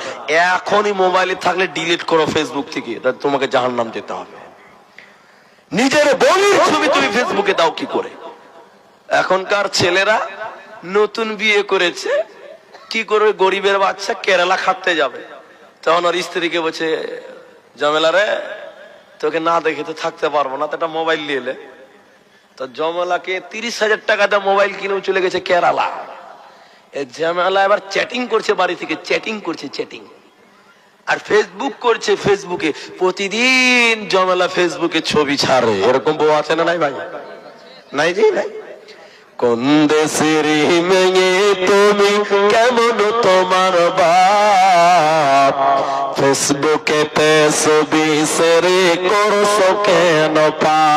Speaker 1: এখনই মোবাইলে থাকলে ডিলিট করো ফেসবুক থেকে, তোমাকে জাহান্নাম যেতে হবে। নিজের বউয়ের ছবি তুমি ফেসবুকে দাও কি করে? এখনকার ছেলেরা নতুন বিয়ে করেছে, কি করবে? গরিবের বাচ্চা কেরালা খাটতে যাবে, তখন ওর স্ত্রীকে বলছে জমেলা রে, তোকে না দেখে তো থাকতে পারবো না, তো একটা মোবাইল নিয়ে এলে। তো জমেলাকে 30,000 টাকা দিয়ে মোবাইল কিনেও চলে গেছে কেরালা। জমেলা এবার চ্যাটিং করছে, বাড়ি থেকে চ্যাটিং করছে, চ্যাটিং আর ফেসবুক করছে। ফেসবুকে প্রতিদিন জমেলা ফেসবুকে ছবি ছাড়ে। এরকম বউ আছে না নাই ভাই? নাই জি নাই। কোন দেশের মেয়ে তুমি, কেমন তোমার বাপ, ফেসবুকে ছবি শেয়ার করছো কেন পাপ?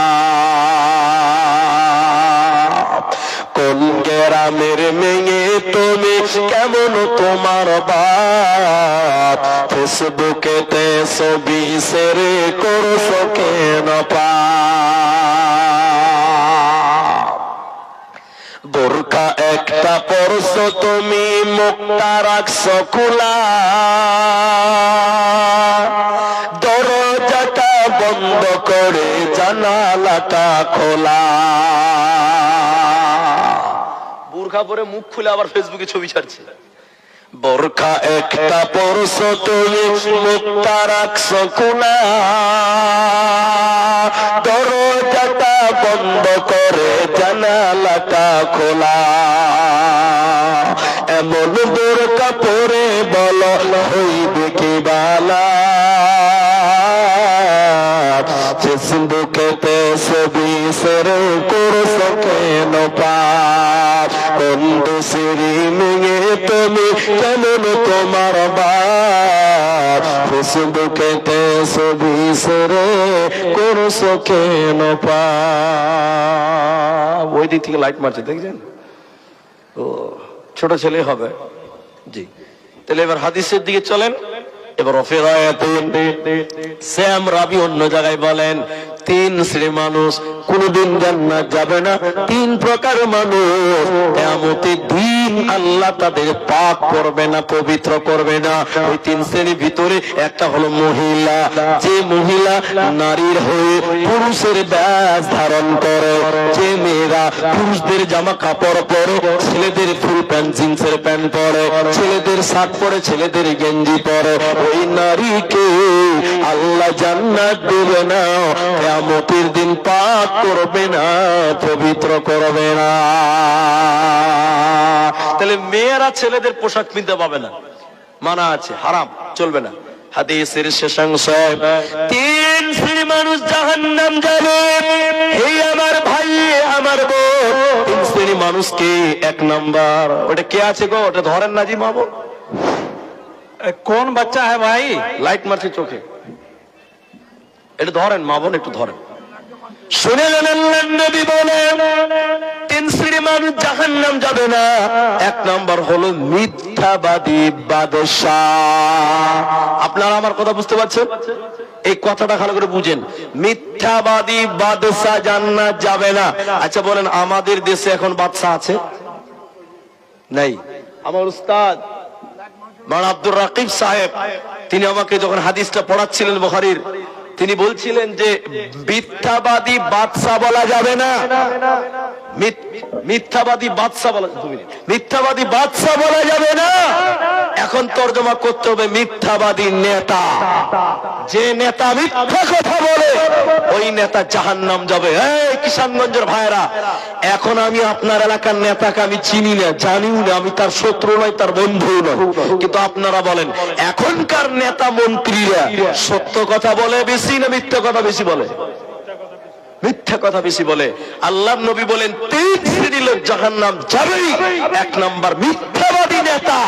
Speaker 1: কেমন তোমার বাপ, ফেসবুকেতে ছবি শেয়ার করছো কেন পাপ? বোরকা একটা পরছো তুমি, মুখটা রাখছো খোলা, দরজাটা বন্ধ করে জানালাটা খোলা। বোরকা পরে মুখ খুলে আবার ফেসবুকে ছবি ছাড়ছে। বোরকা একটা পরছো তুমি, মুখটা রাখছো খোলা, দরজাটা বন্ধ করে জানালাটা খোলা। এমন বোরকা পরে বলো হইবে কি বালা, ফেসবুকেতে ছবি শেয়ার করছো কেন পাপ? বন্ধু সিঁড়ি মেয়ে তুমি কেমন তোমার বাপ, ফেসবুকেতে ছবি শেয়ার করছো কেন পাপ? ওই দিক থেকে লাইট মারছে দেখছেন? ও ছোট ছেলে হবে। জি, তাহলে এবার হাদিসের দিকে চলেন। এবার শ্যাম রাবি অন্য জায়গায় বলেন, তিন শ্রেণীর মানুষ কোনদিন জান্নাত যাবে না। তিন প্রকার মানুষ কিয়ামতের দিন আল্লাহ তাদের পাক করবে না, পবিত্র করবে না। ওই তিন শ্রেণীর ভিতরে একটা হলো মহিলা, যে মহিলা নারীর হয়ে পুরুষের বেশ ধারণ করে, যে মেয়েরা পুরুষদের জামা কাপড় পরে, ছেলেদের ফুল প্যান্ট জিন্সের প্যান্ট পরে, ছেলেদের শার্ট পরে, ছেলেদের গেঞ্জি পরে, ওই নারীকে আল্লাহ জান্নাত দেবে না, কিয়ামতের দিন পাক করবে না, পবিত্র করবে না। তাহলে মেয়েরা ছেলেদের পোশাক কিনতে পাবে না, মানা আছে, হারাম, চলবে না। হাদিসের শেষাংশ, তিন শ্রেণীর মানুষ জাহান্নাম যাবে। এই আমার ভাই, আমার বোন, তিন শ্রেণীর মানুষকে এক নাম্বার, ওটা কে আছে গো? ওটা ধরেন না জি মাবো।
Speaker 2: कौन बच्चा है भाई?
Speaker 1: লাইট মারছে চোখে, এটা ধরেন মা বোন, একটু ধরেন। শুনেলেন আল্লাহর নবী বলেন, তিন শ্রেণীর মানুষ জাহান্নাম যাবে না। এক নাম্বার হলো মিথ্যাবাদী বাদশাহ। আপনারা আমার কথা বুঝতে পারছেন? এই কথাটা ভালো করে বুঝেন। মিথ্যাবাদী বাদশাহ জান্নাত যাবে না। আচ্ছা বলেন, আমাদের দেশে এখন বাদশাহ আছে? নাই। আমার উস্তাদ মাওলানা আব্দুর রাকিব সাহেব, তিনি আমাকে যখন হাদিসটা পড়াচ্ছিলেন বুখারীর, তিনি বলছিলেন যে মিথ্যাবাদী বাদশা বলা যাবে না। মিথ্যাবাদী বাদশা বলা, মিথ্যাবাদী বাদশা বলা যাবে না। এখন তর্জমা করতে হবে মিথ্যাবাদী নেতা। যে নেতা মিথ্যা কথা বলে ওই নেতা জাহান্নাম যাবে। এই কিষানগঞ্জের ভাইরা, এখন আমি আপনার এলাকার নেতাকে আমি চিনি না, জানিও না, আমি তার শত্রু নয়, তার বন্ধু নয়, কিন্তু আপনারা বলেন এখনকার নেতা মন্ত্রীরা সত্য কথা বলে বেশি না মিথ্যা কথা বেশি বলে? মিথ্যা কথা বেশি বলে। আল্লাহর নবী বলেন তিন শ্রেণীর লোক জাহান্নাম যাবেই। এক নাম্বার মিথ্যাবাদী নেতা,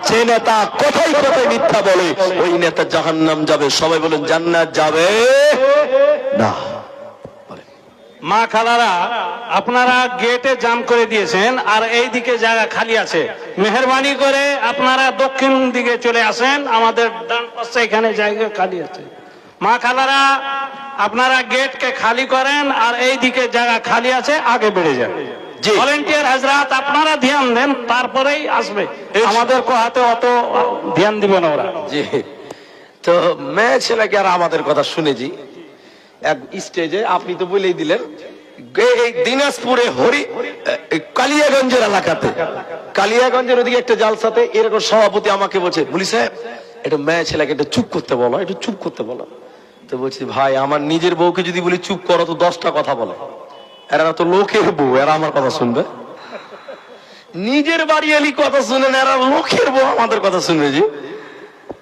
Speaker 1: যে নেতা কথাই কথাই মিথ্যা বলে ওই নেতা জাহান্নাম যাবে। সবাই বলেন জান্নাত যাবে না।
Speaker 2: মা খালারা, আপনারা গেটে জাম করে দিয়েছেন আর এই দিকে জায়গা খালি আছে, মেহেরবানি করে আপনারা দক্ষিণ দিকে চলে আসেন, আমাদের ডান পাশে এখানে জায়গা খালি আছে। মা খালারা, আপনারা গেটকে খালি করেন আর এই দিকে জায়গা খালি আছে, আগে বেড়ে যান। ভলেন্টিয়ার হাজরাত, আপনারা ধ্যান দেন, তারপরেই আসবে, আমাদের হাতে অত ধ্যান দিবেন ওরা।
Speaker 1: জি, তো মেয়ে ছেলেকে আর আমাদের কথা শুনেছি এক স্টেজে, আপনি তো বলেই দিলেন, এই দিনাজপুরে কালিয়াগঞ্জের এলাকাতে, কালিয়াগঞ্জের ওদিকে একটা জালসাতে এরকম সভাপতি আমাকে বলছে, বলি সাহেব একটু মেয়ে ছেলেকে একটু চুপ করতে বলো, একটু চুপ করতে বলো। তো বলছি ভাই, আমার নিজের বউকে যদি বলি চুপ করো তো 10টা কথা বলে, এরা তো লোকের বউ, এরা আমার কথা শুনবে? নিজের বাড়ি এলি কথা শুনেন, এরা লোকের বউ আমাদের কথা শুনবে। জি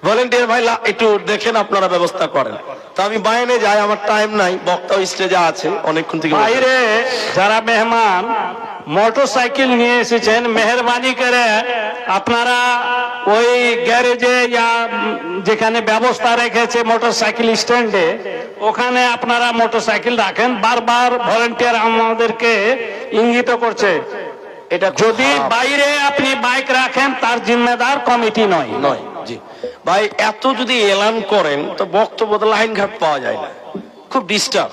Speaker 1: ভলেন্টিয়ার ভাই একটু দেখেন, আপনারা ব্যবস্থা করেন। তো আমি বাইরে যাই, আমার টাইম নাই, বক্তা স্টেজে আছে অনেকক্ষণ থেকে।
Speaker 2: বাইরে যারা মেহমান মোটর সাইকেল নিয়ে এসেছেন, মেহরবানি করে আপনারা ওই গ্যারেজে या যেখানে ব্যবস্থা রেখেছে মোটর সাইকেল স্ট্যান্ডে, ওখানে আপনারা মোটর সাইকেল রাখেন। বারবার ভলেন্টিয়ার আমাদেরকে ইঙ্গিত করছে
Speaker 1: এটা
Speaker 2: যদি বাইরে আপনি বাইক রাখেন তার জিম্মেদার কমিটি নয়।
Speaker 1: নয়। জি ভাই, এত যদি এলান করেন তো বক্তব্য লাইন ঘাট পাওয়া যায় না, খুব ডিস্টার্ব।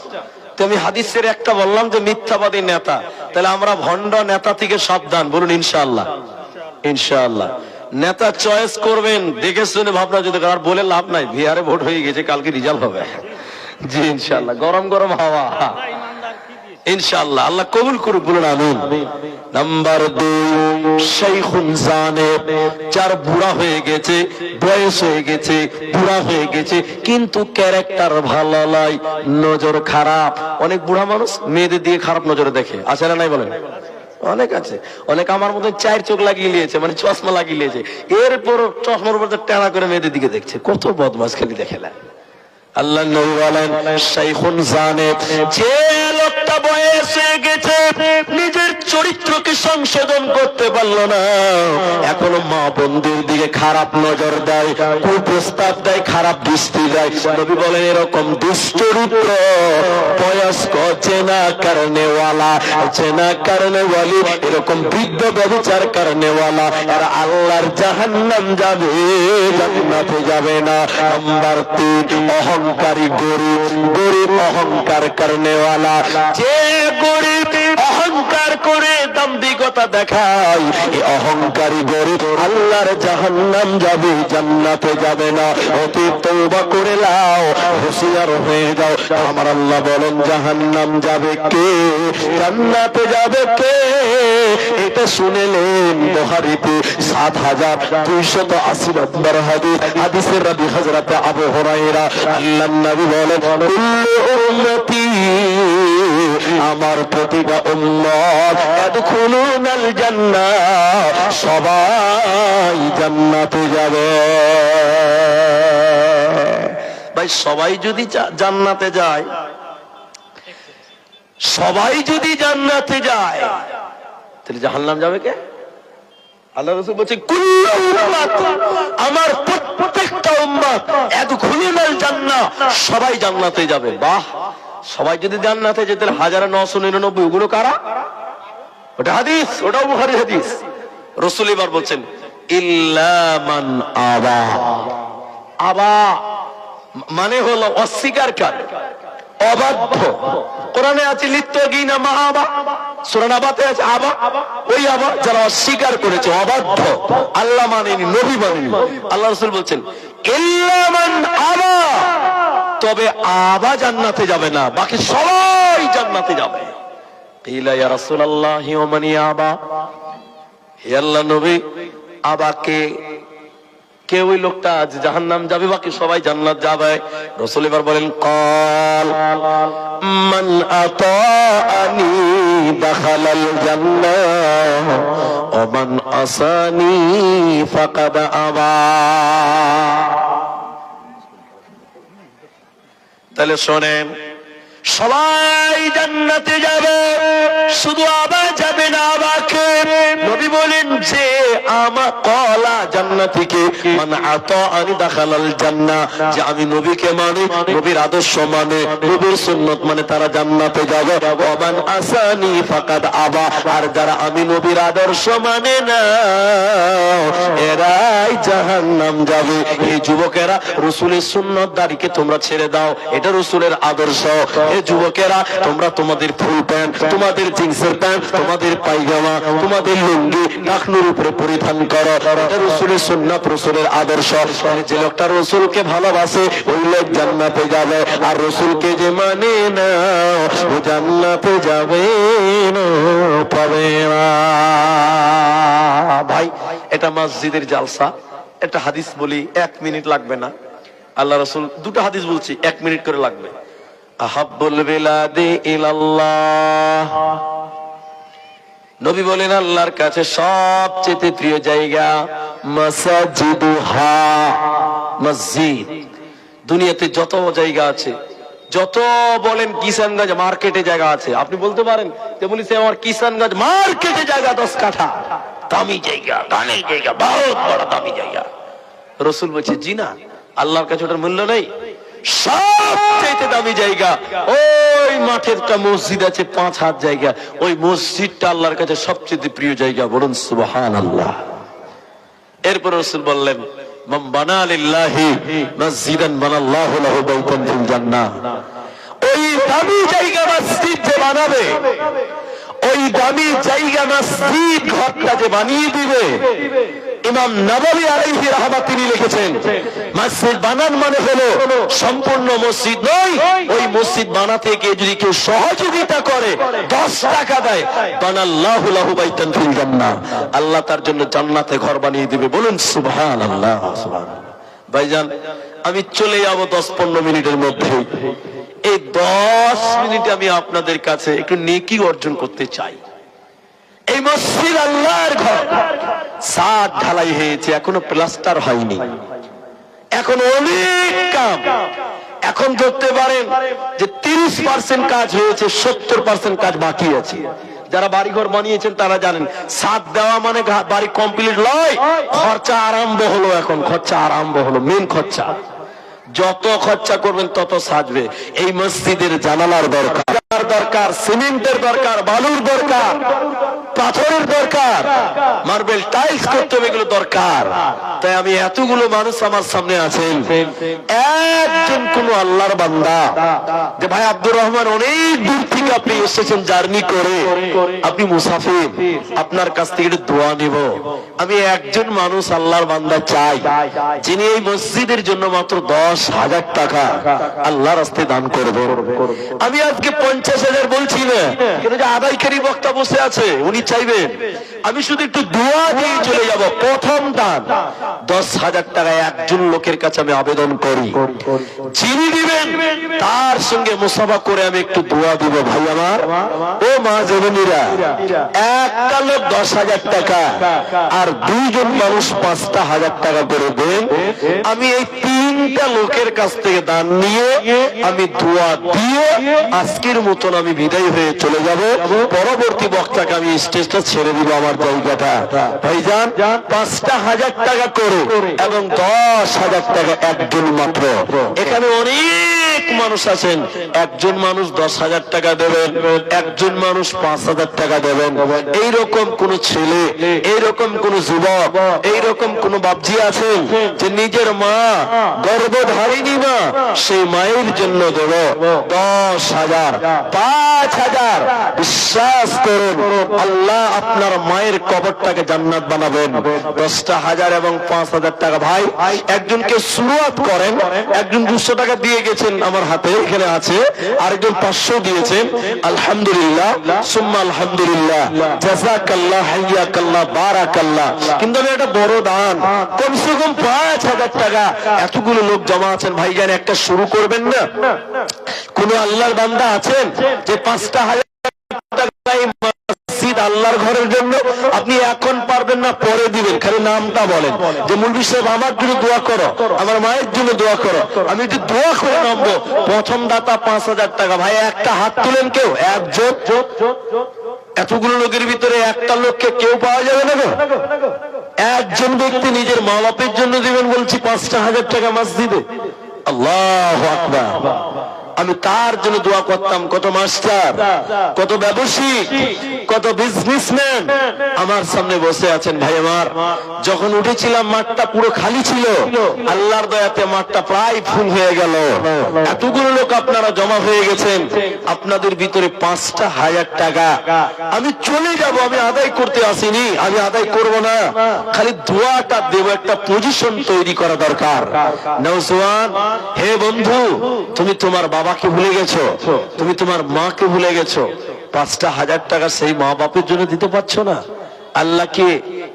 Speaker 1: তো আমি হাদিসের একটা বললাম যে মিথ্যাবাদী নেতা, তাহলে আমরা ভণ্ড নেতা থেকে সাবধান, বলুন ইনশাআল্লাহ। ইনশাআল্লাহ নেতা চয়েস করবেন দেখে শুনে ভাবনা যদি, আর বলে লাভ নাই, বিহারে ভোট হয়ে গেছে, কালকে রেজাল্ট হবে। জি ইনশাআল্লাহ, গরম গরম হাওয়া ইনশাআল্লাহ, আল্লাহ কবুল করুক, বলুন আমিন। নাম্বার 2, শাইখুন জানেব, যার বুড়া হয়ে গেছে, বয়স হয়ে গেছে, বুড়া হয়ে গেছে, কিন্তু ক্যারেক্টার ভালো নয়, নজর খারাপ। অনেক বুড়া মানুষ মেয়েদের দিয়ে খারাপ নজরে দেখে, আছে না নাই বলেন? অনেক আছে। অনেক আমার মতো 4 চোখ লাগিয়ে নিয়েছে, মানে চশমা লাগিয়ে নিয়েছে, এরপর চশমার উপর টেনা করে মেয়েদের দিকে দেখছে। কত বদমাশ খালি দেখে না। আল্লাহ নবী বলেন শাইখুন জানেব, যে লোকটা বয়স হয়ে গেছে, নিজের চরিত্রকে সংশোধন করতে পারলো না, এখনো মা বন্ধুর দিকে খারাপ নজর দেয়, কুপ্রস্তাব দেয়, খারাপ দৃষ্টি দেয়। নবী বলেন এরকম দুশ্চরিত্র বয়স্ক চেনা কারণে ওয়ালা, চেনা কারণে ওয়ালি, এরকম বৃদ্ধ ব্যভিচার কারণে ওয়ালা, এরা আল্লাহর জাহান্নাম যাবে, জান্নাতে যাবে না। নাম্বার 3, অহংকারী গরিব, গরিব অহংকার কারণে ওয়ালা, যে গরিব অহংকার করে দাম্ভিকতা দেখায়, এই অহংকারী গরিব আল্লাহর জাহান্নাম যাবে, জান্নাতে যাবে না। অতি তওবা করে লাও, হুঁশিয়ার হয়ে যাও। আমার আল্লাহ বলেন জাহান্নাম যাবে কে, জান্নাতে যাবে কে? এটা শুনেলেন বুখারীতে 7280 নম্বর হাদিস, হাদিসের রাবি হযরত আবু হুরায়রা, আল্লাহর নবী বলেন কুল্লু উম্মতি, আমার প্রতিটা উম্মত ইয়াদখুলুনাল জান্নাহ, সবাই জান্নাতে যাবে। ভাই সবাই যদি জান্নাতে যায়, সবাই যদি জান্নাতে যায়, তাহলে জাহান্নাম যাবে কে? আল্লাহ রাসূল বলেন কুল্লু উম্মত, আমার প্রত্যেকটা উম্মত ইয়াদখুলুনাল জান্নাহ, সবাই জান্নাতে যাবে। বাহ, সবাই যদি জান্নাতে যেতে, 1999 ওগুলো কারা? ওটা হাদিস, ওটাও বুখারী হাদিস। রাসূল এবার বলছেন ইল্লা মান আবা, আবা মানে হলো অস্বীকারী, অবাধ্য। কোরআনে আছে লিত্তগিনা মাআবা, সূরা নাবাতে আছে আবা, ওই আবা যারা অস্বীকার করেছে, অবাধ্য, আল্লাহ মানেনি, নবী মানেনি। আল্লাহ রাসূল বলছেন ইল্লা মান আবা, তবে আবা জান্নাতে যাবে না, বাকি সবাই জান্নাতে যাবে। ইলা ইয়া রাসূলুল্লাহ ওয়া মান আবা, হে আল্লাহর নবী, আবাকে কে? ওই লোকটা আজ জাহান্নাম যাবে, বাকি সবাই জান্নাত যাবে। রাসূল এবার বলেন ক্বাল মান আতাআনি দাখালাল জান্নাহ ওয়া মান আসানি ফাকাদ আবা। তাহলে শোনেন, সবাই জান্নাতে যাবে, শুধু আবা যাবে না। আবাকে নবী বলেন যে আমা কলা জান্নাতিকে মান আতাআনি দাখালাল জান্নাহ, যে আমি নবীকে মানে, নবীর আদর্শ মানে, নবীর সুন্নাত মানে, তারা জান্নাতে যাবে। ওয়া মান আসানি ফাকাদ আবা, আর যারা আমি নবীর আদর্শ মানে না, এরাই জাহান্নাম যাবে। এই যুবকেরা, রাসূলের সুন্নাত দাড়িকে তোমরা ছেড়ে দাও, এটা রাসূলের আদর্শ। এই যুবকেরা, তোমরা তোমাদের ফুল প্যান্ট, তোমাদের জিন্সের প্যান্ট, তোমাদের পায়জামা, তোমাদের লুঙ্গি টাকনুর উপরে পরিধান করো, এটা রাসূলের সুন্নাত, রাসূলের আদর্শ। যে লোকটা রাসূলকে ভালোবাসে, ওই লোক জান্নাতে যাবে, আর রাসূলকে যে মানে না, ও জান্নাতে যাবে না, পাবে না। ভাই এটা মসজিদের জালসা, একটা হাদিস বলি, 1 মিনিট লাগবে না। আল্লাহ রাসূল দুটো হাদিস বলছি, 1 মিনিট করে লাগবে। আহাব্বুল বিলাদি ইলাল্লাহ, নবী বলেন আল্লাহর কাছে সবচেয়ে প্রিয় জায়গা মাসাজিদুহা, মসজিদ। দুনিয়াতে যত জায়গা আছে, যত বলেন কিষানগঞ্জ মার্কেটে জায়গা আছে, আপনি বলতে পারেন তেমনি সে আমার কিষানগঞ্জ মার্কেটে জায়গা 10 কাঠা, দামি জায়গা, দামি জায়গা, বহুত বড় দামি জায়গা। রাসূল বলছে জি না, আল্লাহর কাছে ওটার মূল্য নেই। সবচেয়ে দামি জায়গা ওই মাঠের একটা মসজিদ আছে 5 হাত জায়গা, ওই মসজিদটা আল্লাহর কাছে সবচেয়ে প্রিয় জায়গা। বলুন সুবহানাল্লাহ। এরপর রাসূল বললেন, মান বানা লিল্লাহি মসজিদান বানাল্লাহু লাহু বাইতান ফিল জান্নাহ। ওই দামি জায়গা মসজিদ যে বানাবে, ওই দামি জায়গা মসজিদ ঘরটা যে বানিয়ে দিবে, ইমাম নববী আলাইহি রাহমাত তিনি লিখেছেন, মসজিদ বানান মানে হলো সম্পূর্ণ মসজিদ নয়, ওই মসজিদ বানাতে গিয়ে যদি কেউ সহযোগিতা করে 10 টাকা দেয়, বানাল্লাহু লাহু বাইতান ফিল জান্নাহ, আল্লাহ তার জন্য জান্নাতে ঘর বানিয়ে দিবে। বলুন সুবহানাল্লাহ। ভাইজান, আমি চলে যাব 10-15 মিনিটের মধ্যে। এই 10 মিনিটে আমি আপনাদের কাছে একটু নেকি অর্জন করতে চাই। এই মসজিদ আল্লাহর ঘর, ছাদ ঢালাই হয়েছে, এখনো প্লাস্টার হয়নি, এখন অনেক কাম। এখন ধরতে পারেন যে 30% কাজ হয়েছে, 70% কাজ বাকি আছে। যারা বাড়িঘর বানিয়েছেন তারা জানেন, ছাদ দেওয়া মানে বাড়ি কমপ্লিট নয়, খরচা আরম্ভ হলো। এখন খরচা আরম্ভ হলো, মেন খরচা। যত খরচা করবেন তত সাজবে। এই মসজিদের জানালার দরকার, সিমেন্টের দরকার, বালুর দরকার, পাথরের দরকার, মার্বেল টাইলস করতে হবে, এগুলো দরকার। তাই আমি এতগুলো মানুষ আমার সামনে আছেন, একজন কোন আল্লাহর বান্দা যে ভাই আব্দুর রহমান অনেক দূর থেকে আপনি এসেছেন জার্নি করে, আপনি মুসাফির, আপনার কাছ থেকে একটু দোয়া নিব। আমি একজন মানুষ আল্লাহর বান্দা চাই যিনি এই মসজিদের জন্য মাত্র 10,000 টাকা আল্লাহর রাস্তায় দান করবেন। আমি আজকে 50,000 বলছি না, কেন যে আদায়কারী বক্তা বসে আছে, উনি চাইবেন আমি শুধু একটু দোয়া দিয়ে চলে যাব। প্রথম দান 10,000 টাকা একজন লোকের কাছে আমি আবেদন করি, যিনি দিবেন তার সঙ্গে মুসাফা করে আমি একটু দোয়া দিব। ভাই আমার, ও মা জননীরা, একটা লোক 10,000 টাকা আর 2 জন মানুষ 5,000 টাকা করে দেন। আমি এই 3টা লোকের কাছ থেকে দান নিয়ে আমি দোয়া দিয়ে আজকের মতন আমি বিদায় হয়ে চলে যাব। পরবর্তী বক্তাকে আমি স্টেজটা ছেড়ে দিব আমার জায়গাটা। ভাইজান, 5,000 টাকা করে এবং 10,000 টাকা একজন মাত্র। এখানে অনেক মানুষ আছেন, একজন মানুষ 10,000 টাকা দেবেন, একজন মানুষ 5,000 টাকা দেবেন। এইরকম কোন ছেলে, এইরকম কোন যুবক, এইরকম কোন বাপজি আছেন যে নিজের মা গর্ভধারিণী মা, সেই মায়ের জন্য দেব 10,000, 5,000। বিশ্বাস করুন, আল্লাহ আপনার মায়ের কবরটাকে জান্নাত বানাবেন। 10,000 এবং 5,000 টাকা। ভাই, একজনকে শুরুয়াত করেন, একজন 200 টাকা দিয়ে গেছেন আমার হাতে, এখানে আছে, আরেকজন 500 দিয়েছেন। আলহামদুলিল্লাহ, সুম্মা আলহামদুলিল্লাহ, জাযাকাল্লাহ, হাইয়াকাল্লাহ, বারাকাল্লাহ। কিন্তু আমি একটা বড় দান, কমসে কম 5,000 টাকা। এতগুলো লোক জমা আছেন, ভাইজান একটা শুরু করবেন না? কোন আল্লাহর বান্দা আছেন যে 5,000 টাকা মসজিদ আল্লাহর ঘরের জন্য আপনি এখন পারবেন না, পরে দিবেন, খালি নামটা বলেন যে মুলবি সাহেব আমার জন্য দোয়া করো, আমার মায়ের জন্য দোয়া করো, আমি একটু দোয়া করে নামবো। প্রথম দাতা 5,000 টাকা। ভাই, একটা হাত তুলেন কেউ? একজন? এতগুলো লোকের ভিতরে একটা লোককে কেউ পাওয়া যাবে না? একজন ব্যক্তি নিজের মা বাপের জন্য দিবেন বলছি 5,000 টাকা মসজিদে। আল্লাহু আকবার। আমি তার জন্য দোয়া করতাম। কত মাস্টার, কত ব্যবসায়িক, কত বিজনেসম্যান আমার সামনে বসে আছেন। ভাই আমার, যখন উঠেছিলাম মাঠটা পুরো খালি ছিল, আল্লাহর দয়াতে মাঠটা প্রায় ফুল হয়ে গেল। এতগুলো লোক আপনারা জমা হয়ে গেছেন, আপনাদের ভিতরে 5,000 টাকা আমি চলে যাব। আমি আদায় করতে আসিনি, আমি আদায় করব না, খালি দোয়াটা দেব। একটা পজিশন তৈরি করা দরকার। নওজওয়ান, হে বন্ধু, তুমি তোমার বাবাকে ভুলে গেছো, তুমি তোমার মাকে ভুলে গেছো, 5,000 টাকা সেই মা বাপের জন্য দিতে পারছো না? আল্লাহকে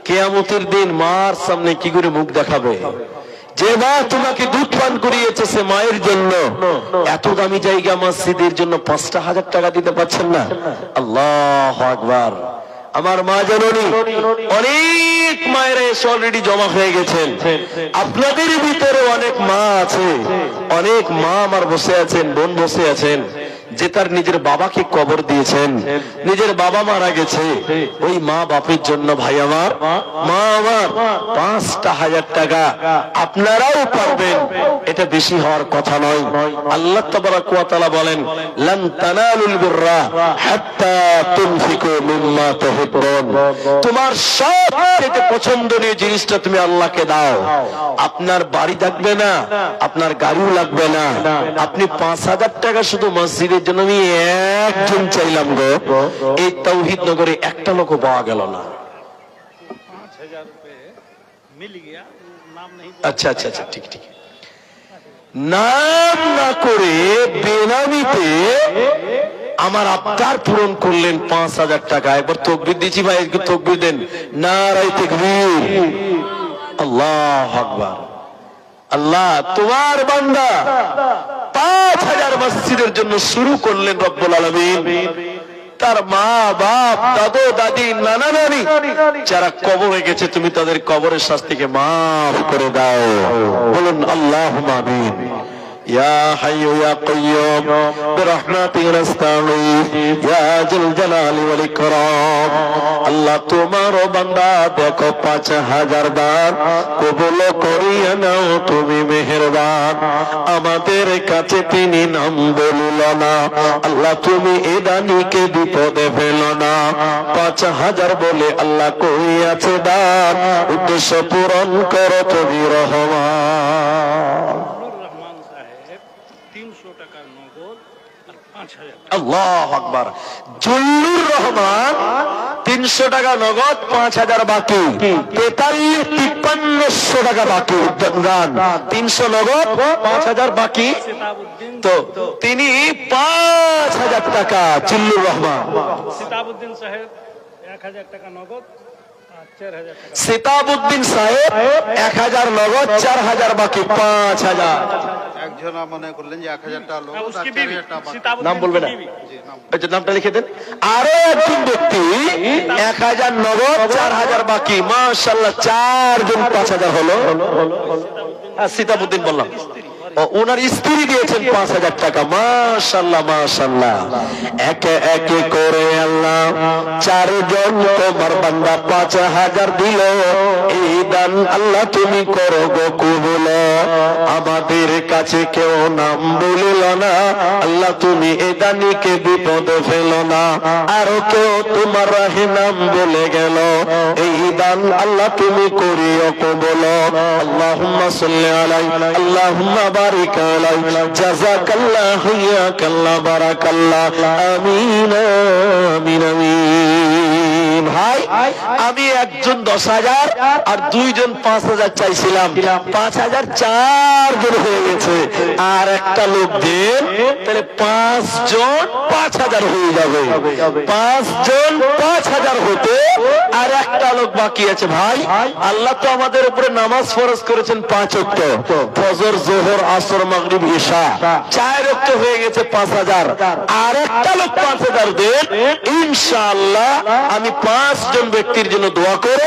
Speaker 1: কিয়ামতের দিন মার সামনে কি করে মুখ দেখাবে? যে মা তোমাকে দুধ পান করিয়েছে, সে মায়ের জন্য এত দামি জায়গা মসজিদের জন্য 5,000 টাকা দিতে পারছেন না? আল্লাহু আকবার। আমার মা জননী, অনেক মায়েরা এসে অলরেডি জমা হয়ে গেছেন। আপনাদের ভিতরে অনেক মা আছে, অনেক মা আমার বসে আছেন, বোন বসে আছেন, যে তার নিজের বাবাকে কবর দিয়েছেন, নিজের বাবা মারা গেছে, ওই মা বাপের জন্য ভাই আমার, মা আমার 5,000 টাকা আপনারাও পারবেন, এটা বেশি হওয়ার কথা নয়। আল্লাহ তাবারাক ওয়া তাআলা বলেন, লান তানালুল বিররা হাত্তা তুনফিকু মিম্মা তুহিব্বুন। তোমার সবচেয়ে পছন্দনীয় জিনিসটা তুমি আল্লাহকে দাও। আপনার বাড়ি লাগবে না, আপনার গাড়িও লাগবে না, আপনি 5,000 টাকা শুধু মসজিদের জন্য আমি একজন চাইলাম গো, এই তাওহীদ নগরে একটা লোকও পাওয়া গেল না। আচ্ছা আচ্ছা আচ্ছা, ঠিক ঠিক, নাম না করে বেনামিতে আমার আবদার পূরণ করলেন 5,000 টাকা। একবার তাকবীর দিচ্ছি ভাই, একটু তাকবীর দেন, নারায়ে তাকবীর, আল্লাহু আকবার। আল্লাহ তোমার বান্দা 5,000 মসজিদের জন্য শুরু করলেন রব্বুল আলামিন। তার মা বাপ, দাদু দাদি, নানা নানি যারা কবরে গেছে, তুমি তাদের কবরের শাস্তিকে মাফ করে দাও, বলুন আল্লাহুম্মা আমিন। ইয়া হাইয়্যু ইয়া কাইয়্যুম বিরহমাতিকা নাস্তাগীথ ইয়া যুল জালালি ওয়াল ইকরাম। আল্লাহ তোমার বান্দা দেখো 5,000 বার কবুল করিয়া নাও, তুমি মেহেরবান। আমাদের কাছে তিনি নাম বলিল না, আল্লাহ তুমি এ দানিকে বিপদে ফেলো না। 5,000 বলে আল্লাহ কই আছে দান, উদ্দেশ্য পূরণ করো তুমি রহমান। আল্লাহু আকবার। জল্লুর রহমান 300 টাকা নগদ, 5,000 বাকি, 53,500 টাকা বাকি। গান 300 নগদ, 5,000 বাকি, তো তিনি 5,000 টাকা জল্লুর রহমান।
Speaker 2: সিতাবউদ্দিন সাহেব 1,000 টাকা নগদ, 4,000 টাকা।
Speaker 1: সিতাবউদ্দিন সাহেব 1,000 নগদ, 4,000 বাকি, 5,000।
Speaker 3: একজন মনে করলেন যে 1,000 টাকা লোক,
Speaker 2: उसकी बीवी,
Speaker 1: নাম বলবে না, এই নামটা লিখে দেন। আরো একজন ব্যক্তি 1,000 নগদ, 4,000 বাকি, মাশাআল্লাহ 4 জন 5,000 হলো। সিতাবউদ্দিন বললাম, ওনার স্ত্রী দিয়েছেন 5,000 টাকা, মাশাআল্লাহ মাশাআল্লাহ। একে একে করে আল্লাহ 4 জন তোমার বান্দা 5,000 দিল। এই দান আল্লাহ তুমি করো গো কবুল। আমাদের কাছে কেউ নাম বলিল না, আল্লাহ তুমি এ দানিকে বিপদে ফেলো না। আর কেউ তোমার রাহে নাম বলে গেল, এই দান আল্লাহ তুমি করিও কবুল। আল্লাহুম্মা সাল্লি আলাইহি, আল্লাহুম্মা বারিক আলাইহি, জাযাকাল্লাহু ইয়াকাল্লাহ, বারাকাল্লাহ, আমিন আমিন আমিন। ভাই আমি একজন 10,000 আর 2 জন 5,000 চাইছিলাম, 5,000 4 জন হয়ে গেছে, আর একটা লোক দেন, তাহলে 5 জন 5,000 হয়ে যাবে। 5 জন 5,000 হতে আর একটা লোক বাকি আছে। ভাই আল্লাহ তো আমাদের উপরে নামাজ ফরজ করেছেন 5 ওয়াক্ত, ফজর, যোহর, আসর, মাগরিব, ইশা, 4 ওয়াক্ত হয়ে গেছে 5,000। আর একটা লোক 5,000 দেন, ইনশাআল্লাহ আমি 5 জন ব্যক্তির জন্য দোয়া করে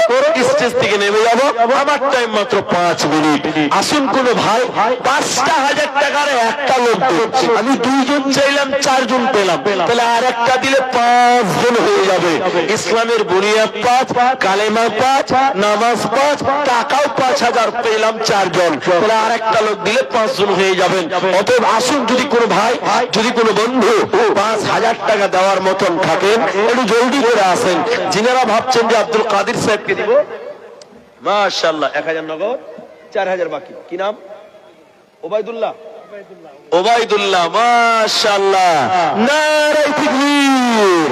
Speaker 1: স্টেজ থেকে নেমে যাব। আমার টাইম মাত্র 5 মিনিট। আসুন কোন ভাই 5,000 টাকার একটা লোক দেন, আমি 2 জন চাইলাম, 4 জন পেলাম, তাহলে আর একটা দিলে 5 জন হয়ে যাবে। ইসলামের বুনিয়াদ 5, কালেমা 5, নামাজ 5, টাকাও 5,000, পেলাম 4 জন, তাহলে আর একটা লোক দিলে 5 জন হয়ে যাবেন। অতএব আসুন, যদি কোনো ভাই, যদি কোনো বন্ধু 5,000 টাকা দেওয়ার মতন থাকেন, একটু জলদি করে আসেন। যিনারা ভাবছেন যে আব্দুল কাদের সাহেবকে দিব, মাশাআল্লাহ 1,000 নগদ, 4,000 বাকি। কি নাম? ওবায়দুল্লাহ, ওবায়দুল্লাহ, মাশাআল্লাহ, নারায়ে তাকবীর।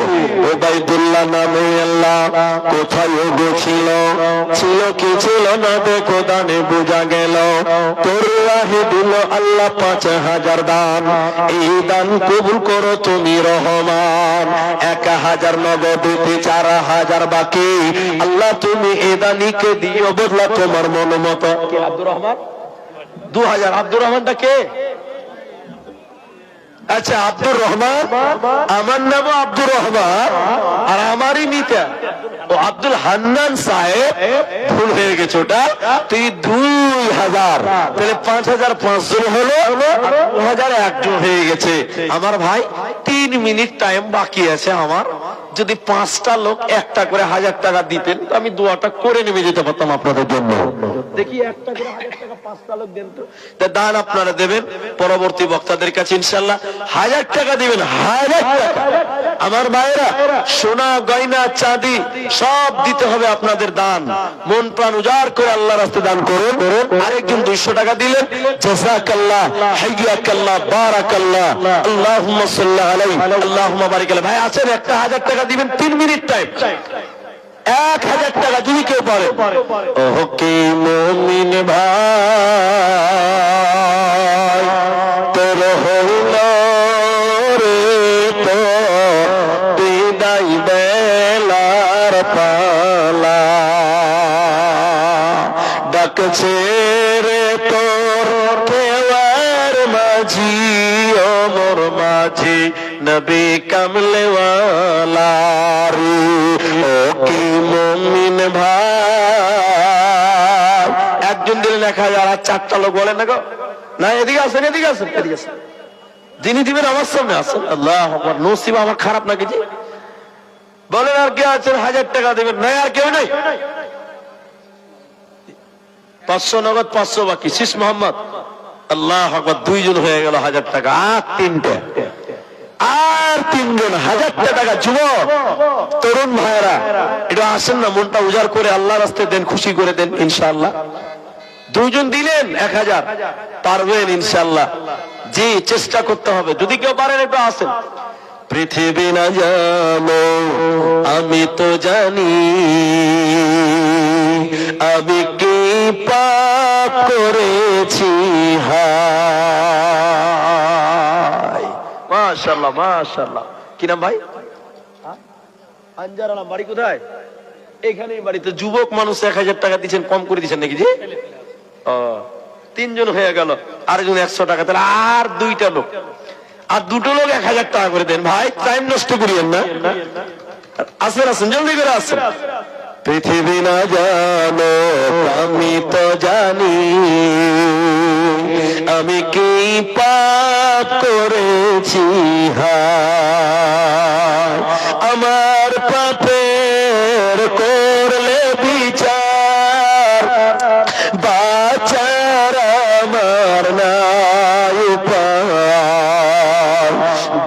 Speaker 1: ওবায়দুল্লাহ নামে আল্লাহ কোথায় গেছিল, ছিল কি ছিল না দেখো দানে বোঝা গেল। তোর রাহে দিল আল্লাহ 5,000 দান, এই দান কবুল করো তুমি রহমান। 1,000 নগদ দিতে 4,000 বাকি, আল্লাহ তুমি এ দানিকে দিও বদলা তোমার মন মতো। কে? আব্দুর রহমান 2,000। আব্দুর রহমানটা কে? আচ্ছা, আব্দুর রহমান, আমার নামও আব্দুর রহমান, আর আমারই মিতা ও আব্দুল হান্নান সাহেব। ভুল হয়ে গেছে, ওটা তুই 2000, তাহলে 5005 জন হলো, 2001 জন হয়ে গেছে। আমার ভাই 3 মিনিট টাইম বাকি আছে আমার। যদি 5টা লোক একটা করে 1000 টাকা দিতেন, তো আমি দোয়াটা করে নেমে যেতে পারতাম আপনাদের জন্য। দেখি একটা করে 1000 টাকা 5টা লোক দেন তো। দান আপনারা দেবেন পরবর্তী বক্তাদের কাছে ইনশাআল্লাহ। 1000 টাকা দিবেন, 1000 টাকা। আমার ভাইরা, সোনা গয়না চাঁদি সব দিতে হবে আপনাদের দান। মন প্রাণ উজাড় করে আল্লাহর রাস্তায় দান করুন। আরেকজন 200 টাকা দিলেন, জাযাকাল্লাহ, হাইয়াকাল্লাহ, বারাকাল্লাহ, আল্লাহুম্মা সাল্লি আলাইহি, আল্লাহুম্মা বারিক আলাইহি। ভাই আছেন, একটা 1000 টাকা দিবেন, 3 মিনিট টাইম, 1000 টাকা যদি কেউ পারে। ওহ কি মুমিন ভাই, তোর হইল রে তো বিদায় বেলার পালা, ডাকছে রে তোর কেওয়ার মাঝি, ও মোর মাঝি নবী কামলেওয়ালা রে। ও কি মুমিন ভাই, একজন দিলেন 1000, আর 4টা লোক বলেন না গো, না এদিকে আসেন, এদিকে আসেন, এদিকে আসেন। যিনি দিবেন আমার সামনে আসেন। আল্লাহু আকবার। নসিব আমার খারাপ নাকি জি? বলেন আর কে আছেন 1000 টাকা দিবেন? নাই, আর কেউ নাই? 500 নগদ, 500 বাকি। শীষ মোহাম্মদ, আল্লাহু আকবার। 2 জন হয়ে গেল 1000 টাকা, আর 3টে, আর 3 জন 1000 টাকা। যুবক তরুণ ভাইরা, এটা আসেন না, মনটা উজাড় করে আল্লাহর রাস্তায় দেন, খুশি করে দেন ইনশাআল্লাহ। 2 জন দিলেন 1000, পারবেন ইনশাআল্লাহ। জি, চেষ্টা করতে হবে। যদি কেউ পারেন একটু আসেন। পৃথিবী না জানো আমি তো জানি, আমি কি পাপ করেছি হায়। মাশাআল্লাহ, মাশাআল্লাহ। কি নাম ভাই? আনজার আলম। বাড়ি কোথায়? এখানেই বাড়িতে। যুবক মানুষ 1000 টাকা দিচ্ছেন, কম করে দিচ্ছেন নাকি জি? 3 জন হয়ে গেল, আরেকজন 100 টাকা, তাহলে আর 2টা লোক, আর 2টো লোক 1000 টাকা করে দেন। ভাই টাইম নষ্ট করিয়েন না, আসেন আসেন, জলদি করে আসেন। পৃথিবী না জানো আমি তো জানি, আমি কি পাপ করেছি হায়। আমার পাপের করলে বিচার, বাঁচার আমার নাই উপায়।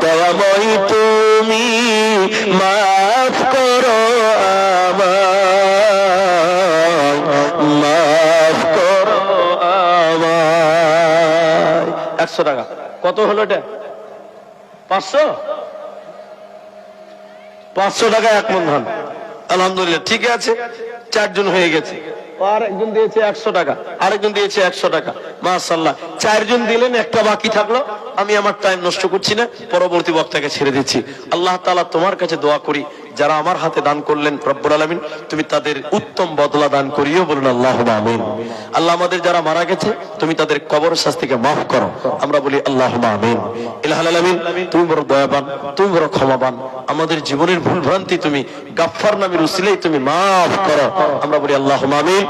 Speaker 1: দয়াময়ী তুমি মাফ করো আমায়, মাফ করো আমায়। 100 টাকা কত হলো এটা? 500? 500 টাকা 1 মন ধান। আলহামদুলিল্লাহ, ঠিক আছে, 4 জন হয়ে গেছে। আর একজন দিয়েছে 100 টাকা, আরেকজন দিয়েছে 100 টাকা। মাশাআল্লাহ, 4 জন দিলেন, একটা বাকি থাকলো। আমি আমার টাইম নষ্ট করছি না, পরবর্তী বক্তাকে ছেড়ে দিচ্ছি। আল্লাহ তাআলা তোমার কাছে দোয়া করি, যারা আমার হাতে দান করলেন রব্বুল আলামিন তুমি তাদের উত্তম বদলা দান করিও, বলুন আল্লাহুম্মা আমিন। আল্লাহ আমাদের যারা মারা গেছে তুমি তাদের কবর শাস্তিকে মাফ করো, আমরা বলি আল্লাহুম্মা আমিন। ইলাহুল আলামিন, তুমি বড় দয়াবান, তুমি বড় ক্ষমাবান। আমাদের জীবনের ভুল ভ্রান্তি তুমি গাফফার নামের উসিলায় তুমি মাফ করো, আমরা বলি আল্লাহুম্মা আমিন।